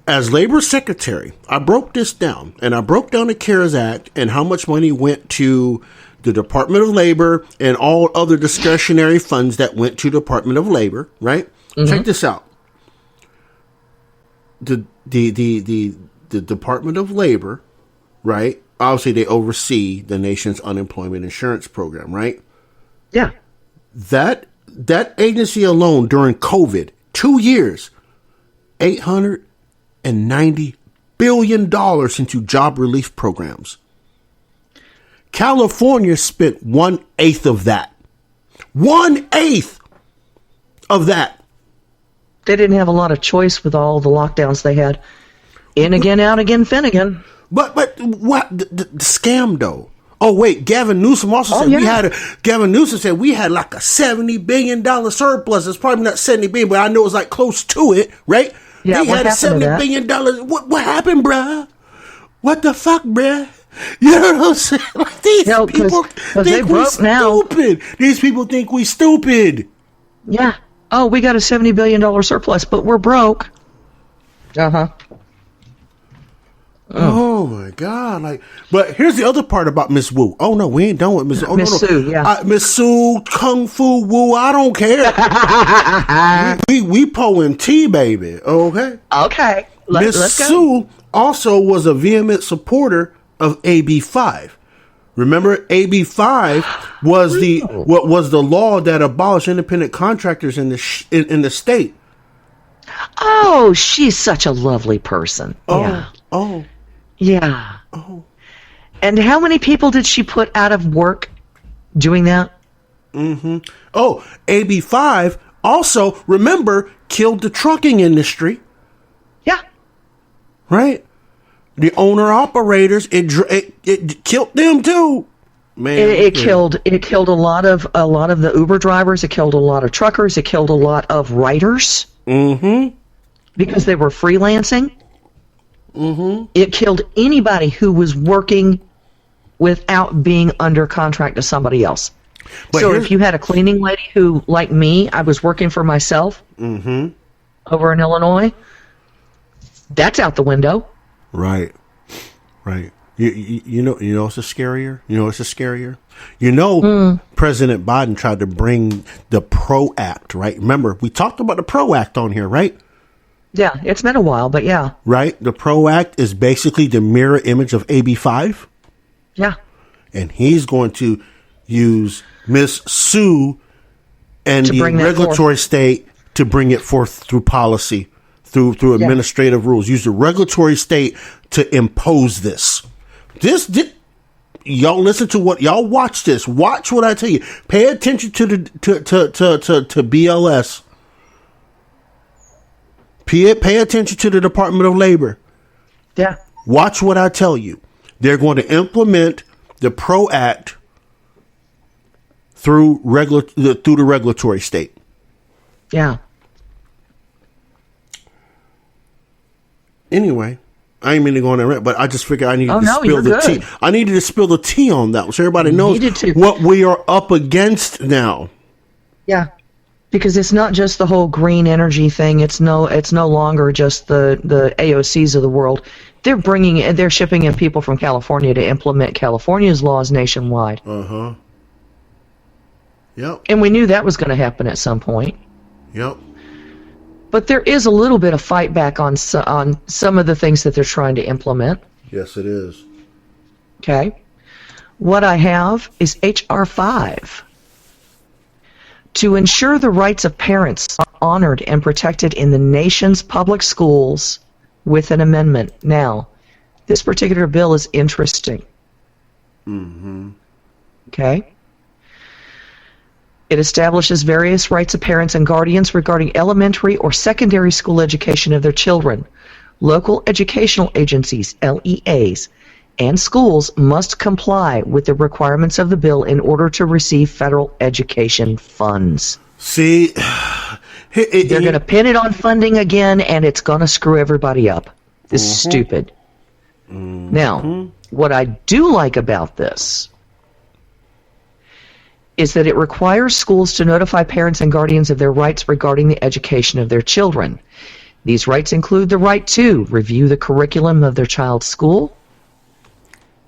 as labor secretary, I broke this down, and I broke down the CARES Act and how much money went to the Department of Labor and all other discretionary funds that went to Department of Labor. Right? Mm-hmm. Check this out. The Department of Labor, right? Obviously, they oversee the nation's unemployment insurance program, right? Yeah. That agency alone during COVID, 2 years, $890 billion into job relief programs. California spent 1/8 of that. 1/8 of that. They didn't have a lot of choice with all the lockdowns they had. In again, out again, Finnegan. But what the scam though? Oh wait, Gavin Newsom also said Gavin Newsom said we had like a $70 billion surplus. It's probably not 70 billion, but I know it's like close to it, right? Yeah, they had a $70 billion. What happened, bruh? What the fuck, bruh? You know what I'm saying? Like these people think we stupid. These people think we stupid. Yeah. Oh, we got a $70 billion surplus, but we're broke. Uh-huh. Oh my God! But here's the other part about Miss Wu. Oh no, we ain't done with Miss. Oh, Miss Sue, yeah. Miss Sue, Kung Fu Wu. I don't care. we pulling tea, baby. Okay. Okay. Miss Sue also was a vehement supporter of AB 5. Remember, AB 5 was what was the law that abolished independent contractors in the state. Oh, she's such a lovely person. Oh. Yeah. Oh. Yeah. Oh. And how many people did she put out of work doing that? Mm-hmm. Oh, AB 5 also, remember, killed the trucking industry. Yeah. Right? The owner-operators, it killed them too. Man, it killed a lot of the Uber drivers. It killed a lot of truckers. It killed a lot of writers. Mm-hmm. Because they were freelancing. Mm-hmm. It killed anybody who was working without being under contract to somebody else. But so if you had a cleaning lady who, like me, I was working for myself over in Illinois, that's out the window. Right. You know what's a scarier? President Biden tried to bring the PRO Act, right? Remember, we talked about the PRO Act on here, right? Yeah, it's been a while, but yeah. Right? The PRO Act is basically the mirror image of AB 5. Yeah. And he's going to use Miss Sue and the regulatory state to bring it forth through policy, through administrative rules. Use the regulatory state to impose this. Y'all listen to what y'all watch this. Watch what I tell you. Pay attention to BLS. Pay attention to the Department of Labor. Yeah. Watch what I tell you. They're going to implement the PRO Act through the regulatory state. Yeah. Anyway, I ain't mean to go on that rant, but I just figured I needed to spill the tea. I needed to spill the tea on that so everybody knows what we are up against now. Yeah. Because it's not just the whole green energy thing. It's no longer just the AOCs of the world. They're shipping in people from California to implement California's laws nationwide. Uh-huh. Yep. And we knew that was going to happen at some point. Yep. But there is a little bit of fight back on some of the things that they're trying to implement. Yes, it is. Okay. What I have is H.R. 5. To ensure the rights of parents are honored and protected in the nation's public schools with an amendment. Now, this particular bill is interesting. Mm-hmm. Okay. It establishes various rights of parents and guardians regarding elementary or secondary school education of their children. Local educational agencies, LEAs, and schools must comply with the requirements of the bill in order to receive federal education funds. See, they're going to pin it on funding again, and it's going to screw everybody up. This is stupid. Now, what I do like about this is that it requires schools to notify parents and guardians of their rights regarding the education of their children. These rights include the right to review the curriculum of their child's school,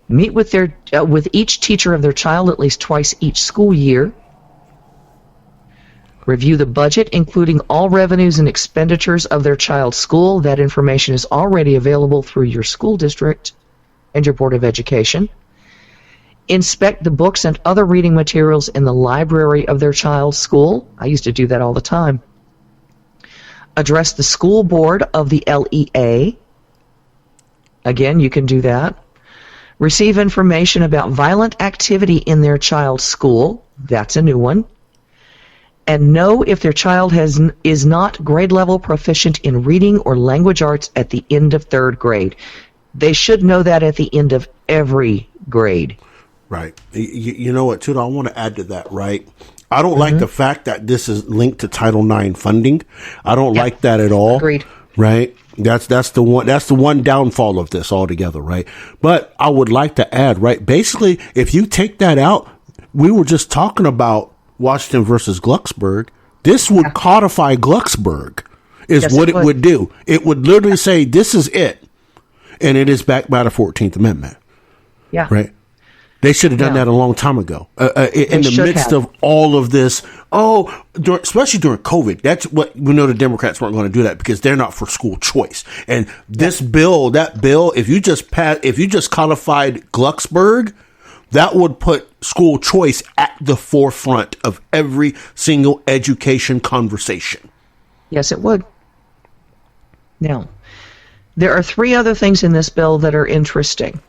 meet with each teacher of their child at least twice each school year, review the budget, including all revenues and expenditures of their child's school. That information is already available through your school district and your Board of Education. Inspect the books and other reading materials in the library of their child's school. I used to do that all the time. Address the school board of the LEA. Again, you can do that. Receive information about violent activity in their child's school. That's a new one. And know if their child is not grade level proficient in reading or language arts at the end of third grade. They should know that at the end of every grade. Right. You know what, too? I want to add to that, right? I don't like the fact that this is linked to Title IX funding. I don't like that at all. Agreed. Right? That's the one downfall of this altogether, right? But I would like to add, right? Basically, if you take that out, we were just talking about Washington versus Glucksberg. This would codify Glucksberg, is what it would do. It would literally say, this is it. And it is backed by the 14th Amendment. Yeah. Right? They should have done that a long time ago. In the midst of all of this, especially during COVID, that's what we know the Democrats weren't going to do that because they're not for school choice. And this bill, if you just codified Glucksberg, that would put school choice at the forefront of every single education conversation. Yes, it would. Now, there are 3 other things in this bill that are interesting.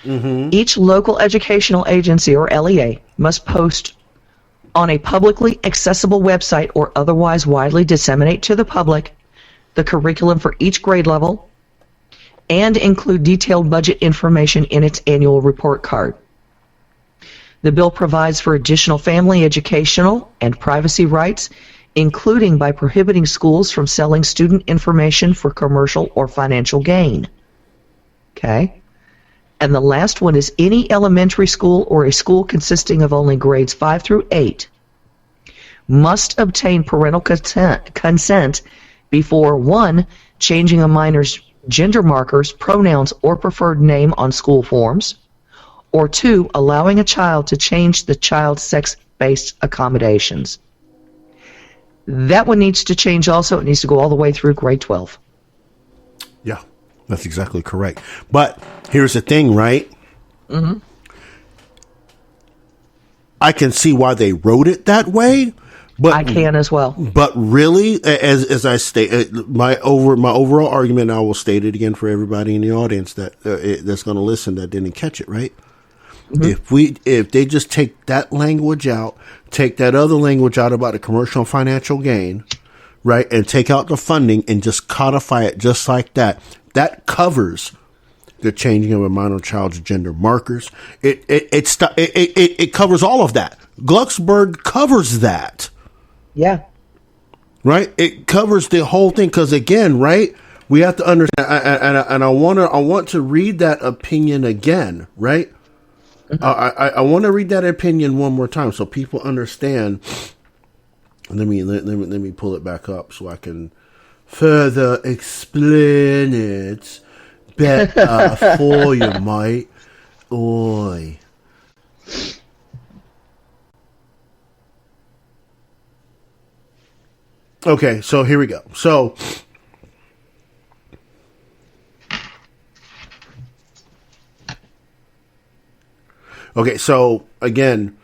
Each local educational agency, or LEA, must post on a publicly accessible website or otherwise widely disseminate to the public the curriculum for each grade level and include detailed budget information in its annual report card. The bill provides for additional family, educational, and privacy rights, including by prohibiting schools from selling student information for commercial or financial gain. Okay? And the last one is any elementary school or a school consisting of only grades 5 through 8 must obtain parental consent before 1, changing a minor's gender markers, pronouns, or preferred name on school forms, or 2, allowing a child to change the child's sex-based accommodations. That one needs to change also. It needs to go all the way through grade 12. Yeah. That's exactly correct. But here's the thing, right? I can see why they wrote it that way. But I can as well. But really, as I state, my overall argument, and I will state it again for everybody in the audience that's going to listen that didn't catch it, right? If they just take that language out, take that other language out about the commercial and financial gain, right, and take out the funding and just codify it just like that. That covers the changing of a minor child's gender markers. It covers all of that. Glucksberg covers that. Yeah. Right? It covers the whole thing because, again, right, we have to understand, and I want to read that opinion again, right? Mm-hmm. I want to read that opinion one more time so people understand. Let me pull it back up so I can further explain it better for you, mate. Oi. Okay, so here we go. So, again,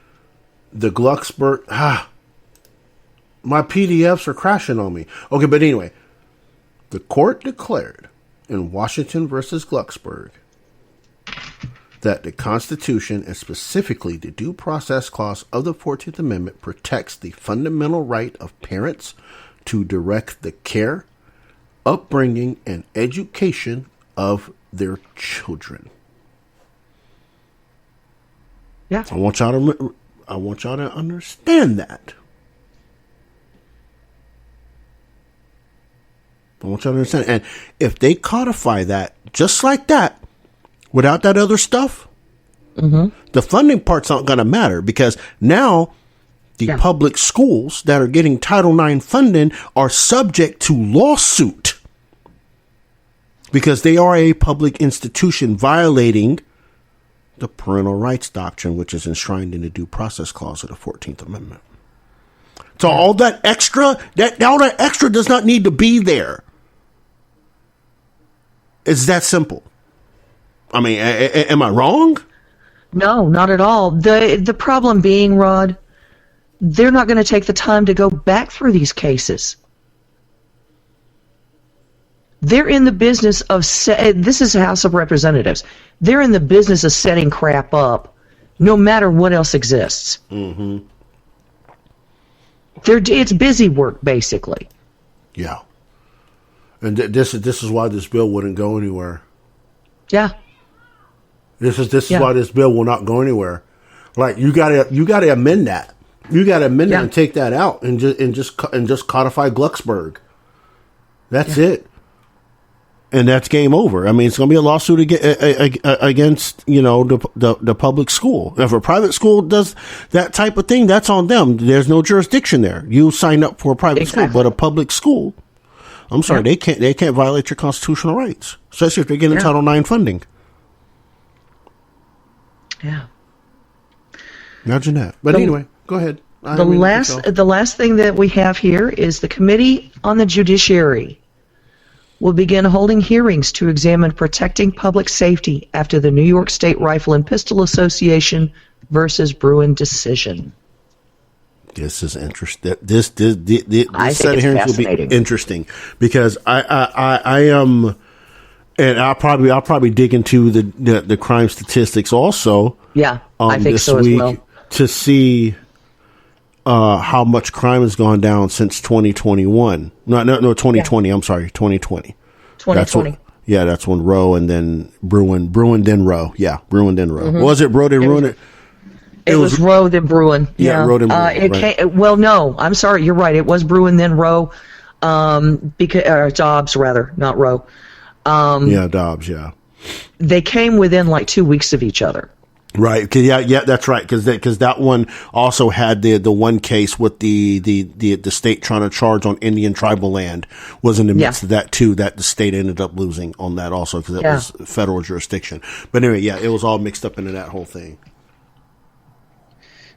the Glucksberg, my PDFs are crashing on me. Okay, but anyway, the court declared in Washington versus Glucksberg that the Constitution, and specifically the Due Process Clause of the 14th Amendment, protects the fundamental right of parents to direct the care, upbringing, and education of their children. Yeah. I want y'all to understand that. I want y'all to understand. And if they codify that just like that, without that other stuff, the funding part's not going to matter, because now the public schools that are getting Title IX funding are subject to lawsuit because they are a public institution violating the parental rights doctrine, which is enshrined in the Due Process Clause of the 14th Amendment. So all that extra does not need to be there. It's that simple. I mean, am I wrong? No, not at all. The problem being, Rod, they're not going to take the time to go back through these cases. They're in the business of this is the House of Representatives. They're in the business of setting crap up, no matter what else exists. Mm-hmm. It's busy work, basically. Yeah, and this is why this bill wouldn't go anywhere. Yeah. This is why this bill will not go anywhere. Like you gotta amend that. You gotta amend it and take that out and just codify Glucksberg. That's it. And that's game over. I mean, it's going to be a lawsuit against, the public school. If a private school does that type of thing, that's on them. There's no jurisdiction there. You signed up for a private school, but a public school, I'm sorry, they can't violate your constitutional rights, especially if they're getting Title IX funding. Yeah. Imagine that. But anyway, go ahead. The last thing that we have here is the Committee on the Judiciary will begin holding hearings to examine protecting public safety after the New York State Rifle and Pistol Association versus Bruen decision. This is interesting. This set of hearings will be interesting because I am, and I'll probably dig into the crime statistics also. Yeah, I think so as well. To see how much crime has gone down since 2021. No, 2020. I'm sorry, 2020. 2020. That's when Roe and then Bruen then Roe. Yeah, Bruen then Roe. Mm-hmm. Was it Roe then Bruen? It was Roe then Bruen. Yeah, Roe then Bruen. Well, no, I'm sorry, you're right. It was Bruen then Roe. Because Dobbs rather, not Roe. Dobbs. Yeah. They came within like 2 weeks of each other. Right. That's right. Because that one also had the one case with the state trying to charge on Indian tribal land was in the midst of that too. That the state ended up losing on that also because it was federal jurisdiction. But anyway, it was all mixed up into that whole thing.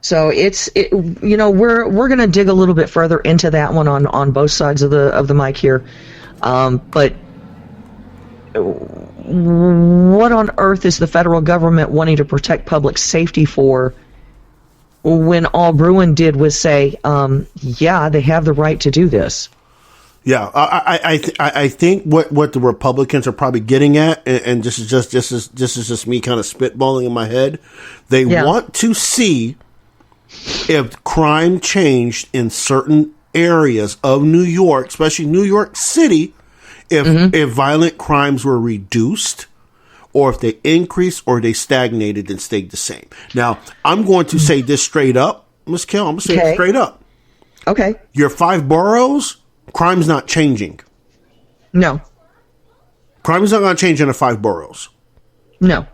So we're going to dig a little bit further into that one on both sides of the mic here, but. What on earth is the federal government wanting to protect public safety for when all Bruen did was say, they have the right to do this? Yeah, I think what the Republicans are probably getting at, and this is just me kind of spitballing in my head, they want to see if crime changed in certain areas of New York, especially New York City, if violent crimes were reduced or if they increased or they stagnated and stayed the same. Now, I'm going to say this straight up, Ms. Kell. I'm going to say it straight up. Okay. Your 5 boroughs, crime's not changing. No. Crime is not going to change in the 5 boroughs. No.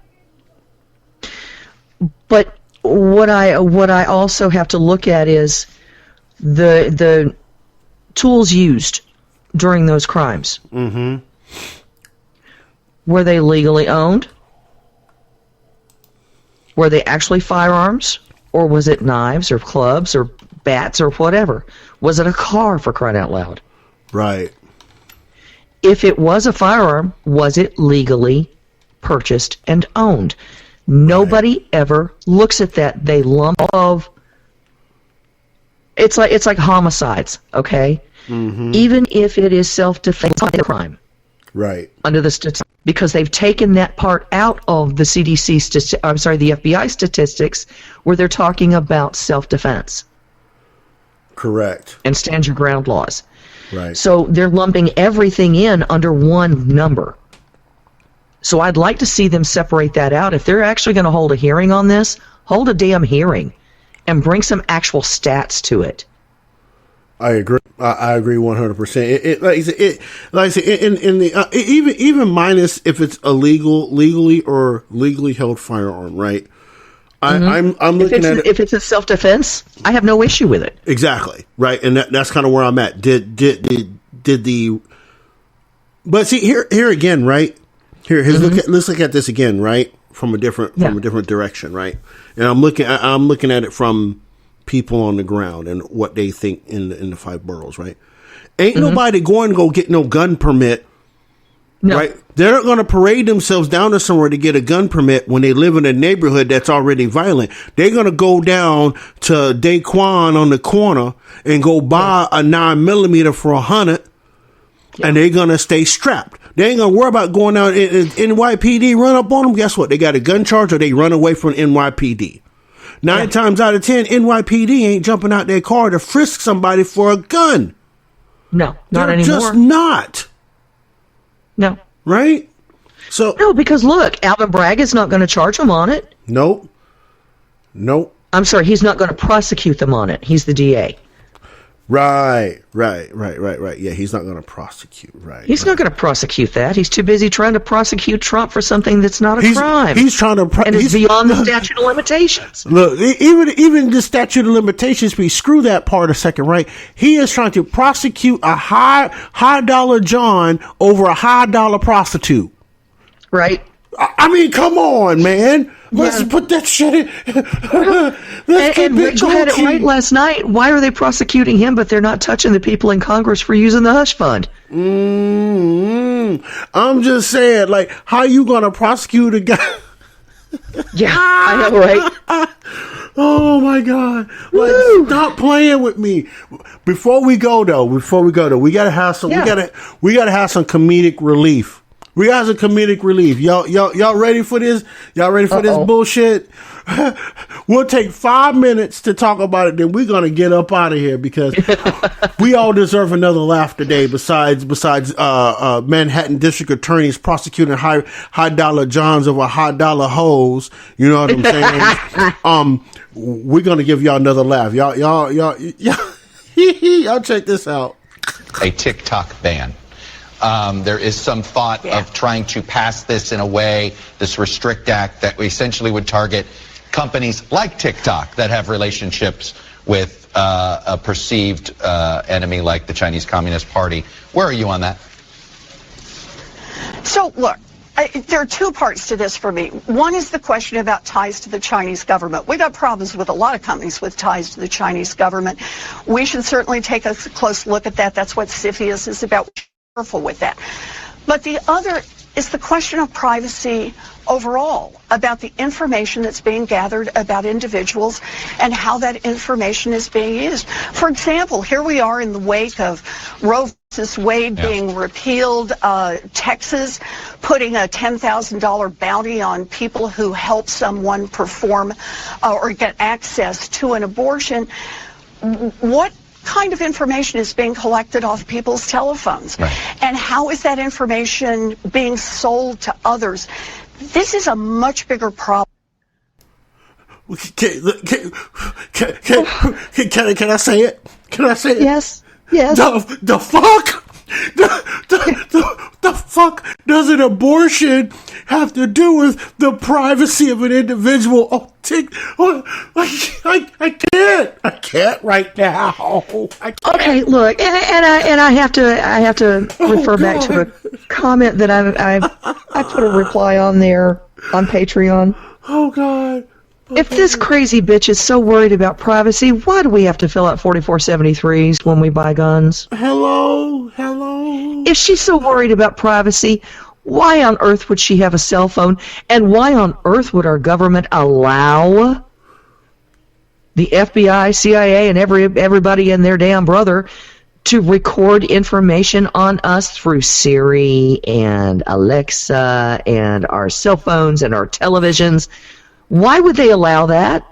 But what I also have to look at is the tools used during those crimes. Mm-hmm. Were they legally owned? Were they actually firearms? Or was it knives or clubs or bats or whatever? Was it a car, for crying out loud? Right. If it was a firearm, was it legally purchased and owned? Nobody ever looks at that. They lump of... It's like homicides, okay? Mm-hmm. Even if it is self-defense, it's not a crime. Right. Under the statistics, because they've taken that part out of the CDC, the FBI statistics, where they're talking about self-defense. Correct. And stand your ground laws. Right. So they're lumping everything in under one number. So I'd like to see them separate that out. If they're actually going to hold a hearing on this, hold a damn hearing and bring some actual stats to it. I agree. I agree 100%. Like I said, in the even minus if it's legally held firearm, right? I'm looking at it. If it's a self-defense, I have no issue with it. Exactly, right, and that's kind of where I'm at. Did the? But see here again, right? Let's look at this again, right? From a different direction, right? And I'm looking at it from people on the ground and what they think in the 5 boroughs, right? Ain't nobody going to go get no gun permit, right? They're not going to parade themselves down to somewhere to get a gun permit when they live in a neighborhood that's already violent. They're going to go down to Daquan on the corner and go buy a 9mm for $100, and they're going to stay strapped. They ain't going to worry about going out and NYPD run up on them. Guess what? They got a gun charge or they run away from NYPD. 9 times out of 10, NYPD ain't jumping out their car to frisk somebody for a gun. No, not anymore. They're just not. No. Right? So no, because look, Alvin Bragg is not going to charge them on it. Nope. I'm sorry, he's not going to prosecute them on it. He's the DA. Right. Yeah, he's not going to prosecute. Right. He's not going to prosecute that. He's too busy trying to prosecute Trump for something that's not a crime. He's trying to, and it's beyond the statute of limitations. Look, even the statute of limitations, we screw that part a second, right? He is trying to prosecute a high dollar John over a high dollar prostitute. Right. I mean, come on, man. Let's put that shit in. And Rachel had it right last night. Why are they prosecuting him, but they're not touching the people in Congress for using the hush fund? I'm just saying, like, how you going to prosecute a guy? Yeah, I know, right? Oh, my God. Like, stop playing with me. Before we go, though, we got to have some, we got to have some comedic relief. We got some comedic relief. Y'all ready for this? Y'all ready for this bullshit? We'll take 5 minutes to talk about it, then we're gonna get up out of here because we all deserve another laugh today. Besides, Manhattan District Attorneys prosecuting high dollar Johns over high dollar hoes. You know what I'm saying? We're gonna give y'all another laugh. Y'all check this out. A TikTok ban. There is some thought of trying to pass this in a way, this Restrict Act, that essentially would target companies like TikTok that have relationships with a perceived enemy like the Chinese Communist Party. Where are you on that? So, look, there are 2 parts to this for me. One is the question about ties to the Chinese government. We've got problems with a lot of companies with ties to the Chinese government. We should certainly take a close look at that. That's what CFIUS is about. Careful with that. But the other is the question of privacy overall, about the information that's being gathered about individuals and how that information is being used. For example, here we are in the wake of Roe versus Wade being repealed, Texas putting a $10,000 bounty on people who help someone perform or get access to an abortion. What kind of information is being collected off people's telephones, and how is that information being sold to others? This is a much bigger problem. Can I say it? Can I say it? Yes. Yes. The fuck? The fuck does an abortion have to do with the privacy of an individual? I can't right now. Okay, look, and I have to refer back to a comment that I put a reply on there on Patreon. Oh God. If this crazy bitch is so worried about privacy, why do we have to fill out 4473s when we buy guns? Hello? If she's so worried about privacy, why on earth would she have a cell phone? And why on earth would our government allow the FBI, CIA, and everybody and their damn brother to record information on us through Siri and Alexa and our cell phones and our televisions? Why would they allow that?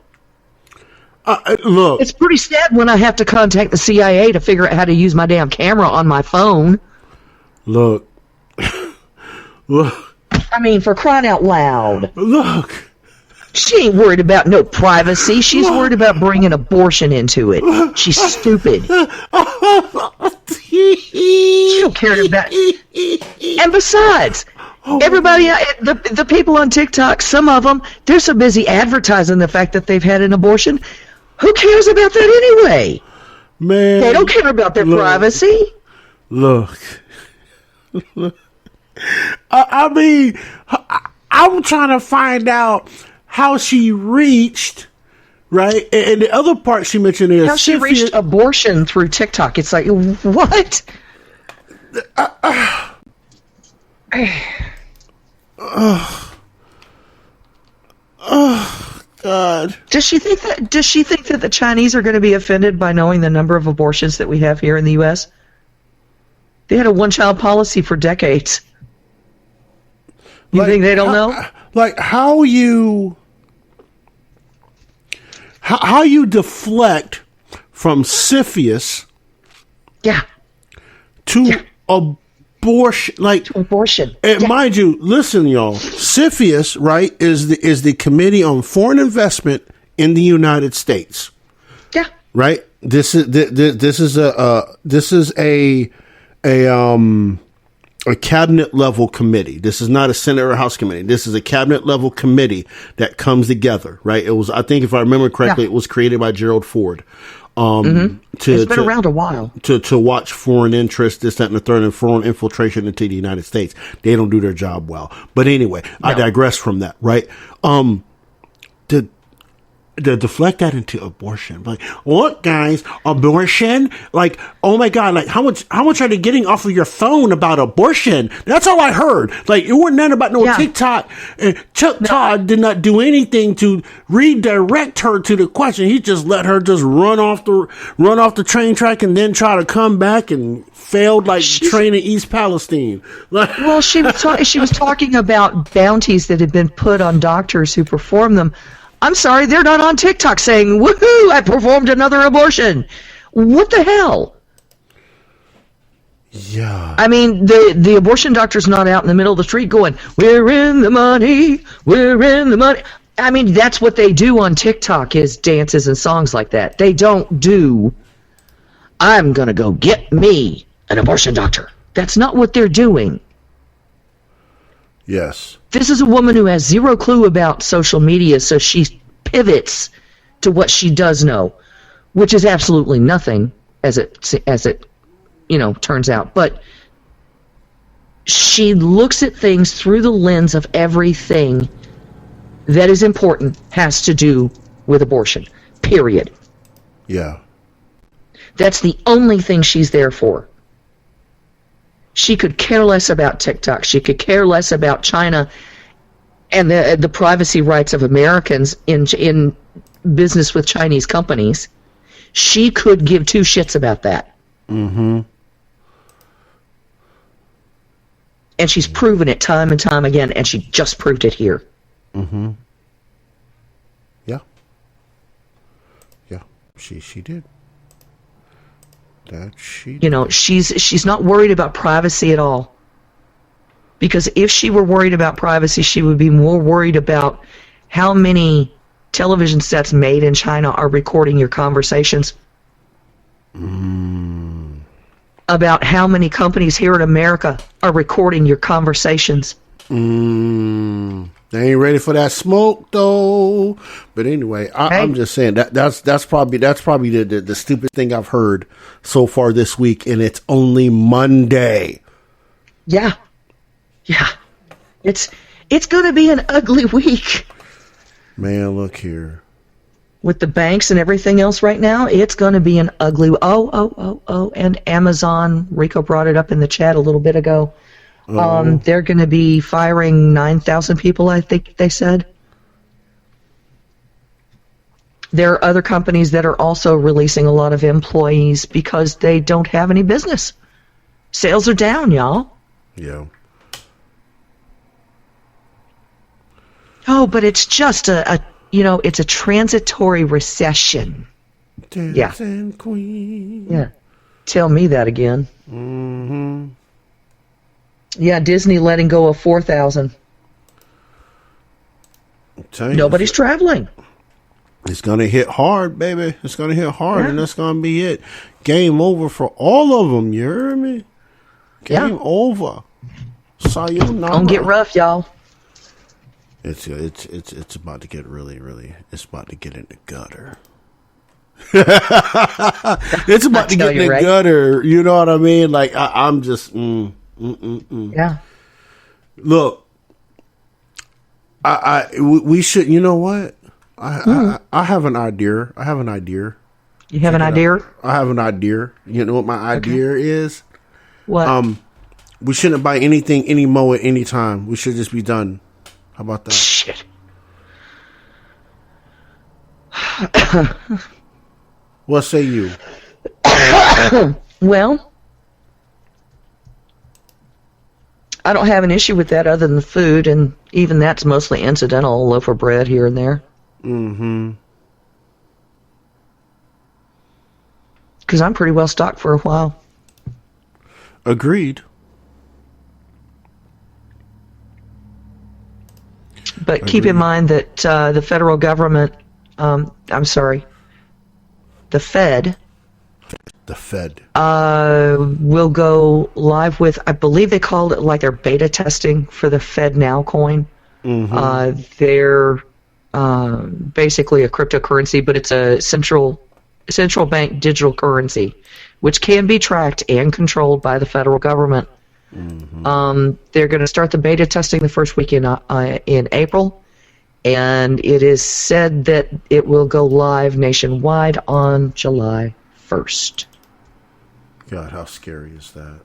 Look. It's pretty sad when I have to contact the CIA to figure out how to use my damn camera on my phone. Look. I mean, for crying out loud. Look. She ain't worried about no privacy. She's worried about bringing abortion into it. She's stupid. She don't care about it. And besides, everybody, the people on TikTok, some of them, they're so busy advertising the fact that they've had an abortion. Who cares about that anyway? Man. They don't care about their privacy. Look. I mean, I'm trying to find out how she reached, right? And the other part she mentioned is how she reached abortion through TikTok. It's like, what? Oh God! Does she think that the Chinese are going to be offended by knowing the number of abortions that we have here in the U.S.? They had a one-child policy for decades. You think they don't know? Like how you deflect from CFIUS, to abortion, And mind you, listen, y'all. CFIUS, right, is the Committee on Foreign Investment in the United States. Yeah. Right. This is a cabinet level committee. This is not a Senate or House committee. This is a cabinet level committee that comes together, right? It was, I think, if I remember correctly, it was created by Gerald Ford. It's been around a while. To watch foreign interests, this, that, and the third, and foreign infiltration into the United States. They don't do their job well. But anyway, I digress from that, right? To deflect that into abortion, like, what, guys, abortion? Like, oh my God, like, how much are they getting off of your phone about abortion? That's all I heard. Like, it wasn't nothing about no TikTok. And Chuck Todd did not do anything to redirect her to the question. He just let her just run off the train track and then try to come back and failed like train in East Palestine. Well, she was talking about bounties that had been put on doctors who perform them. I'm sorry, they're not on TikTok saying, woohoo, I performed another abortion. What the hell? Yeah. I mean, the abortion doctor's not out in the middle of the street going, we're in the money, we're in the money. I mean, that's what they do on TikTok, is dances and songs like that. They don't do, I'm going to go get me an abortion doctor. That's not what they're doing. Yes. This is a woman who has zero clue about social media, so she pivots to what she does know, which is absolutely nothing, as it turns out. But she looks at things through the lens of everything that is important has to do with abortion. Period. Yeah. That's the only thing she's there for. She could care less about TikTok. She could care less about China and the privacy rights of Americans in business with Chinese companies. She could give two shits about that. Mm-hmm. And she's proven it time and time again, and she just proved it here. Mm-hmm. Yeah. Yeah, she did. That she did. She's not worried about privacy at all. Because if she were worried about privacy, she would be more worried about how many television sets made in China are recording your conversations. About how many companies here in America are recording your conversations. They ain't ready for that smoke though. But anyway, I'm just saying that's probably the stupid thing I've heard so far this week, and it's only Monday. Yeah. It's going to be an ugly week. Man, look here. With the banks and everything else right now, it's going to be an ugly... Oh, and Amazon, Rico brought it up in the chat a little bit ago. They're going to be firing 9,000 people, I think they said. There are other companies that are also releasing a lot of employees because they don't have any business. Sales are down, y'all. Yeah. Oh, but it's just it's a transitory recession. Dancing Queen. Yeah. Tell me that again. Mm-hmm. Yeah, Disney letting go of 4,000. Nobody's traveling. It's going to hit hard, baby. It's going to hit hard, and that's going to be it. Game over for all of them, you hear me? Game over. Sayonara. Don't get rough, y'all. It's about to get really, it's about to get in the gutter. It's about to get in the gutter. You know what I mean? Like, I'm just, Yeah. Look, we should, you know what? I have an idea. You have an idea? I have an idea. You know what my idea is? What? We shouldn't buy anything anymore at any time. We should just be done. How about that? Shit. What say you? Well, I don't have an issue with that other than the food, and even that's mostly incidental, a loaf of bread here and there. Mm-hmm. Because I'm pretty well stocked for a while. Agreed. But keep in mind that the federal government, the Fed. The Fed. Will go live with, I believe they called it like their beta testing for the Fed Now coin. Mm-hmm. They're basically a cryptocurrency, but it's a central bank digital currency, which can be tracked and controlled by the federal government. Mm-hmm. They're going to start the beta testing the first week in April, and it is said that it will go live nationwide on July 1st. God, how scary is that?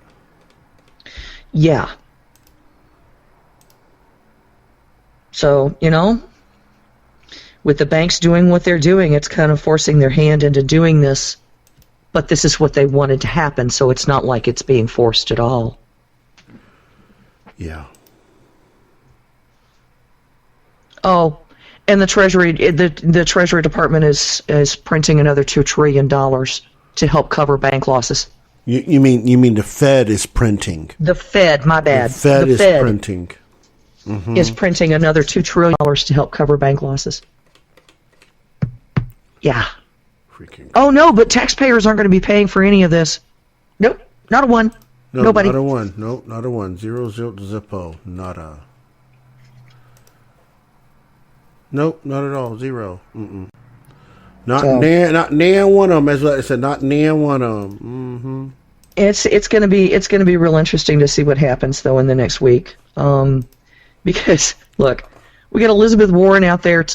Yeah. So, with the banks doing what they're doing, it's kind of forcing their hand into doing this, but this is what they wanted to happen, so it's not like it's being forced at all. Yeah. Oh, and the Treasury Department is printing another $2 trillion to help cover bank losses. You mean the Fed is printing? The Fed, my bad. The Fed is printing. Mm-hmm. Is printing another $2 trillion to help cover bank losses. Yeah. Freaking. Oh no, but taxpayers aren't going to be paying for any of this. Nope, not a one. No, nobody. Not a one. Nope, not a one. Zero zippo. Nada. Nope, not at all. Zero. Mm-mm. Not near one of them. As I said, not near one of them. Mm-hmm. It's going to be real interesting to see what happens though in the next week. Because look, we got Elizabeth Warren out there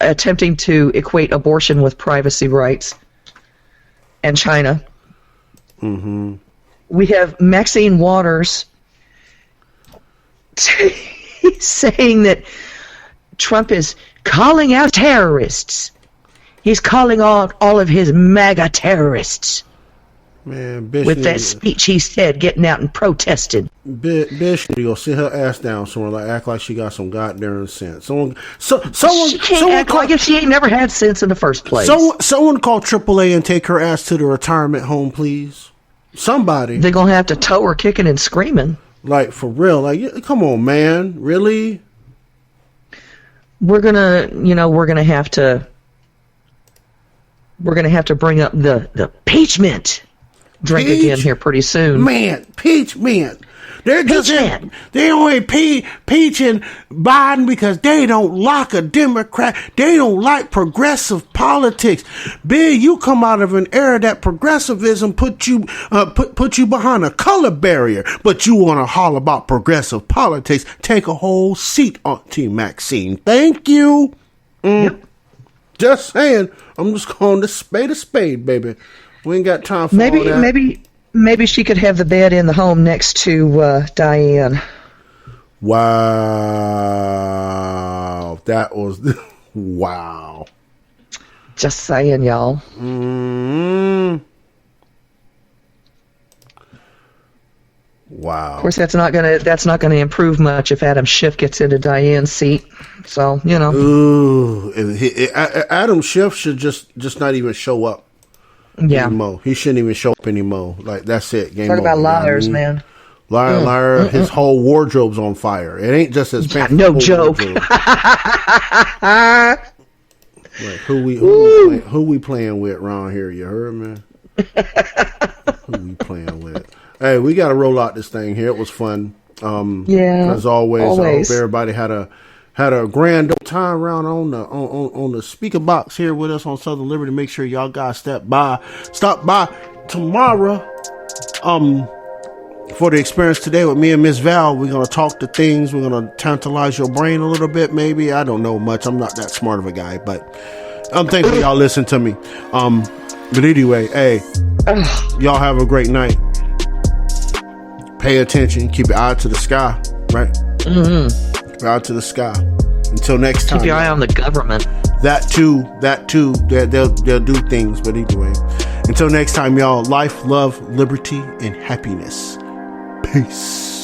attempting to equate abortion with privacy rights, and China. Mm-hmm. We have Maxine Waters saying that Trump is calling out terrorists. He's calling out all of his MAGA terrorists. Man, bitch. With that speech he said, getting out and protesting. Bitch, you go sit her ass down somewhere, like act like she got some goddamn sense. Someone she can't act like if she ain't never had sense in the first place. Someone call AAA and take her ass to the retirement home, please. Somebody. They're gonna have to tow her kicking and screaming. Like, for real. Like, come on, man. Really? We're gonna have to bring up the peach mint drink again here pretty soon. Man, peach mint. They're just they only peaching Biden because they don't like a Democrat. They don't like progressive politics. Bill, you come out of an era that progressivism put you behind a color barrier, but you want to holler about progressive politics. Take a whole seat, Auntie Maxine. Thank you. Yep. Just saying. I'm just calling the spade, baby. We ain't got time for all that. Maybe she could have the bed in the home next to Diane. Wow. That was... wow. Just saying, y'all. Mm-hmm. Wow. Of course, that's not gonna improve much if Adam Schiff gets into Diane's seat. So, you know. Ooh. Adam Schiff should just not even show up. Yeah. Anymore. He shouldn't even show up anymore. Like, that's it. Game Talk over. about liars, man. Liar. His whole wardrobe's on fire. It ain't just his pants. No joke. Like, who we playing with around here? You heard, man? Who we playing with? Hey, we got to roll out this thing here. It was fun. Yeah. As always. I hope everybody had a grand time around on the speaker box here with us on Southern Liberty. Make sure y'all guys stop by tomorrow for the experience today with me and Miss Val. We're gonna talk to things. We're gonna tantalize your brain a little bit, maybe. I don't know much. I'm not that smart of a guy, but I'm thankful y'all listen to me. But anyway, hey, y'all have a great night. Pay attention. Keep your eye to the sky, right? Mm-hmm. Out to the sky. Until next time. Keep your eye on the government. That too. They'll do things, but anyway. Until next time, y'all. Life, love, liberty, and happiness. Peace.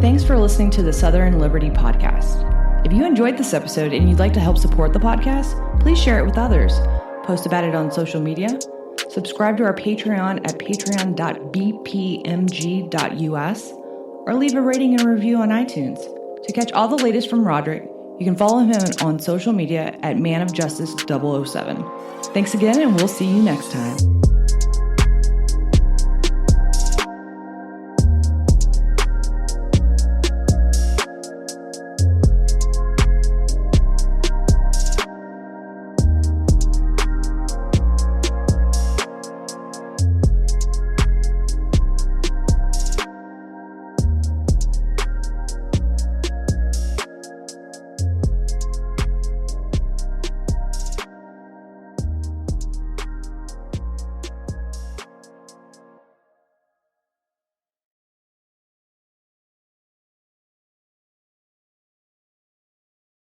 Thanks for listening to the Southern Liberty Podcast. If you enjoyed this episode and you'd like to help support the podcast, please share it with others. Post about it on social media. Subscribe to our Patreon at patreon.bpmg.us or leave a rating and review on iTunes. To catch all the latest from Roderick, you can follow him on social media at manofjustice007. Thanks again, and we'll see you next time.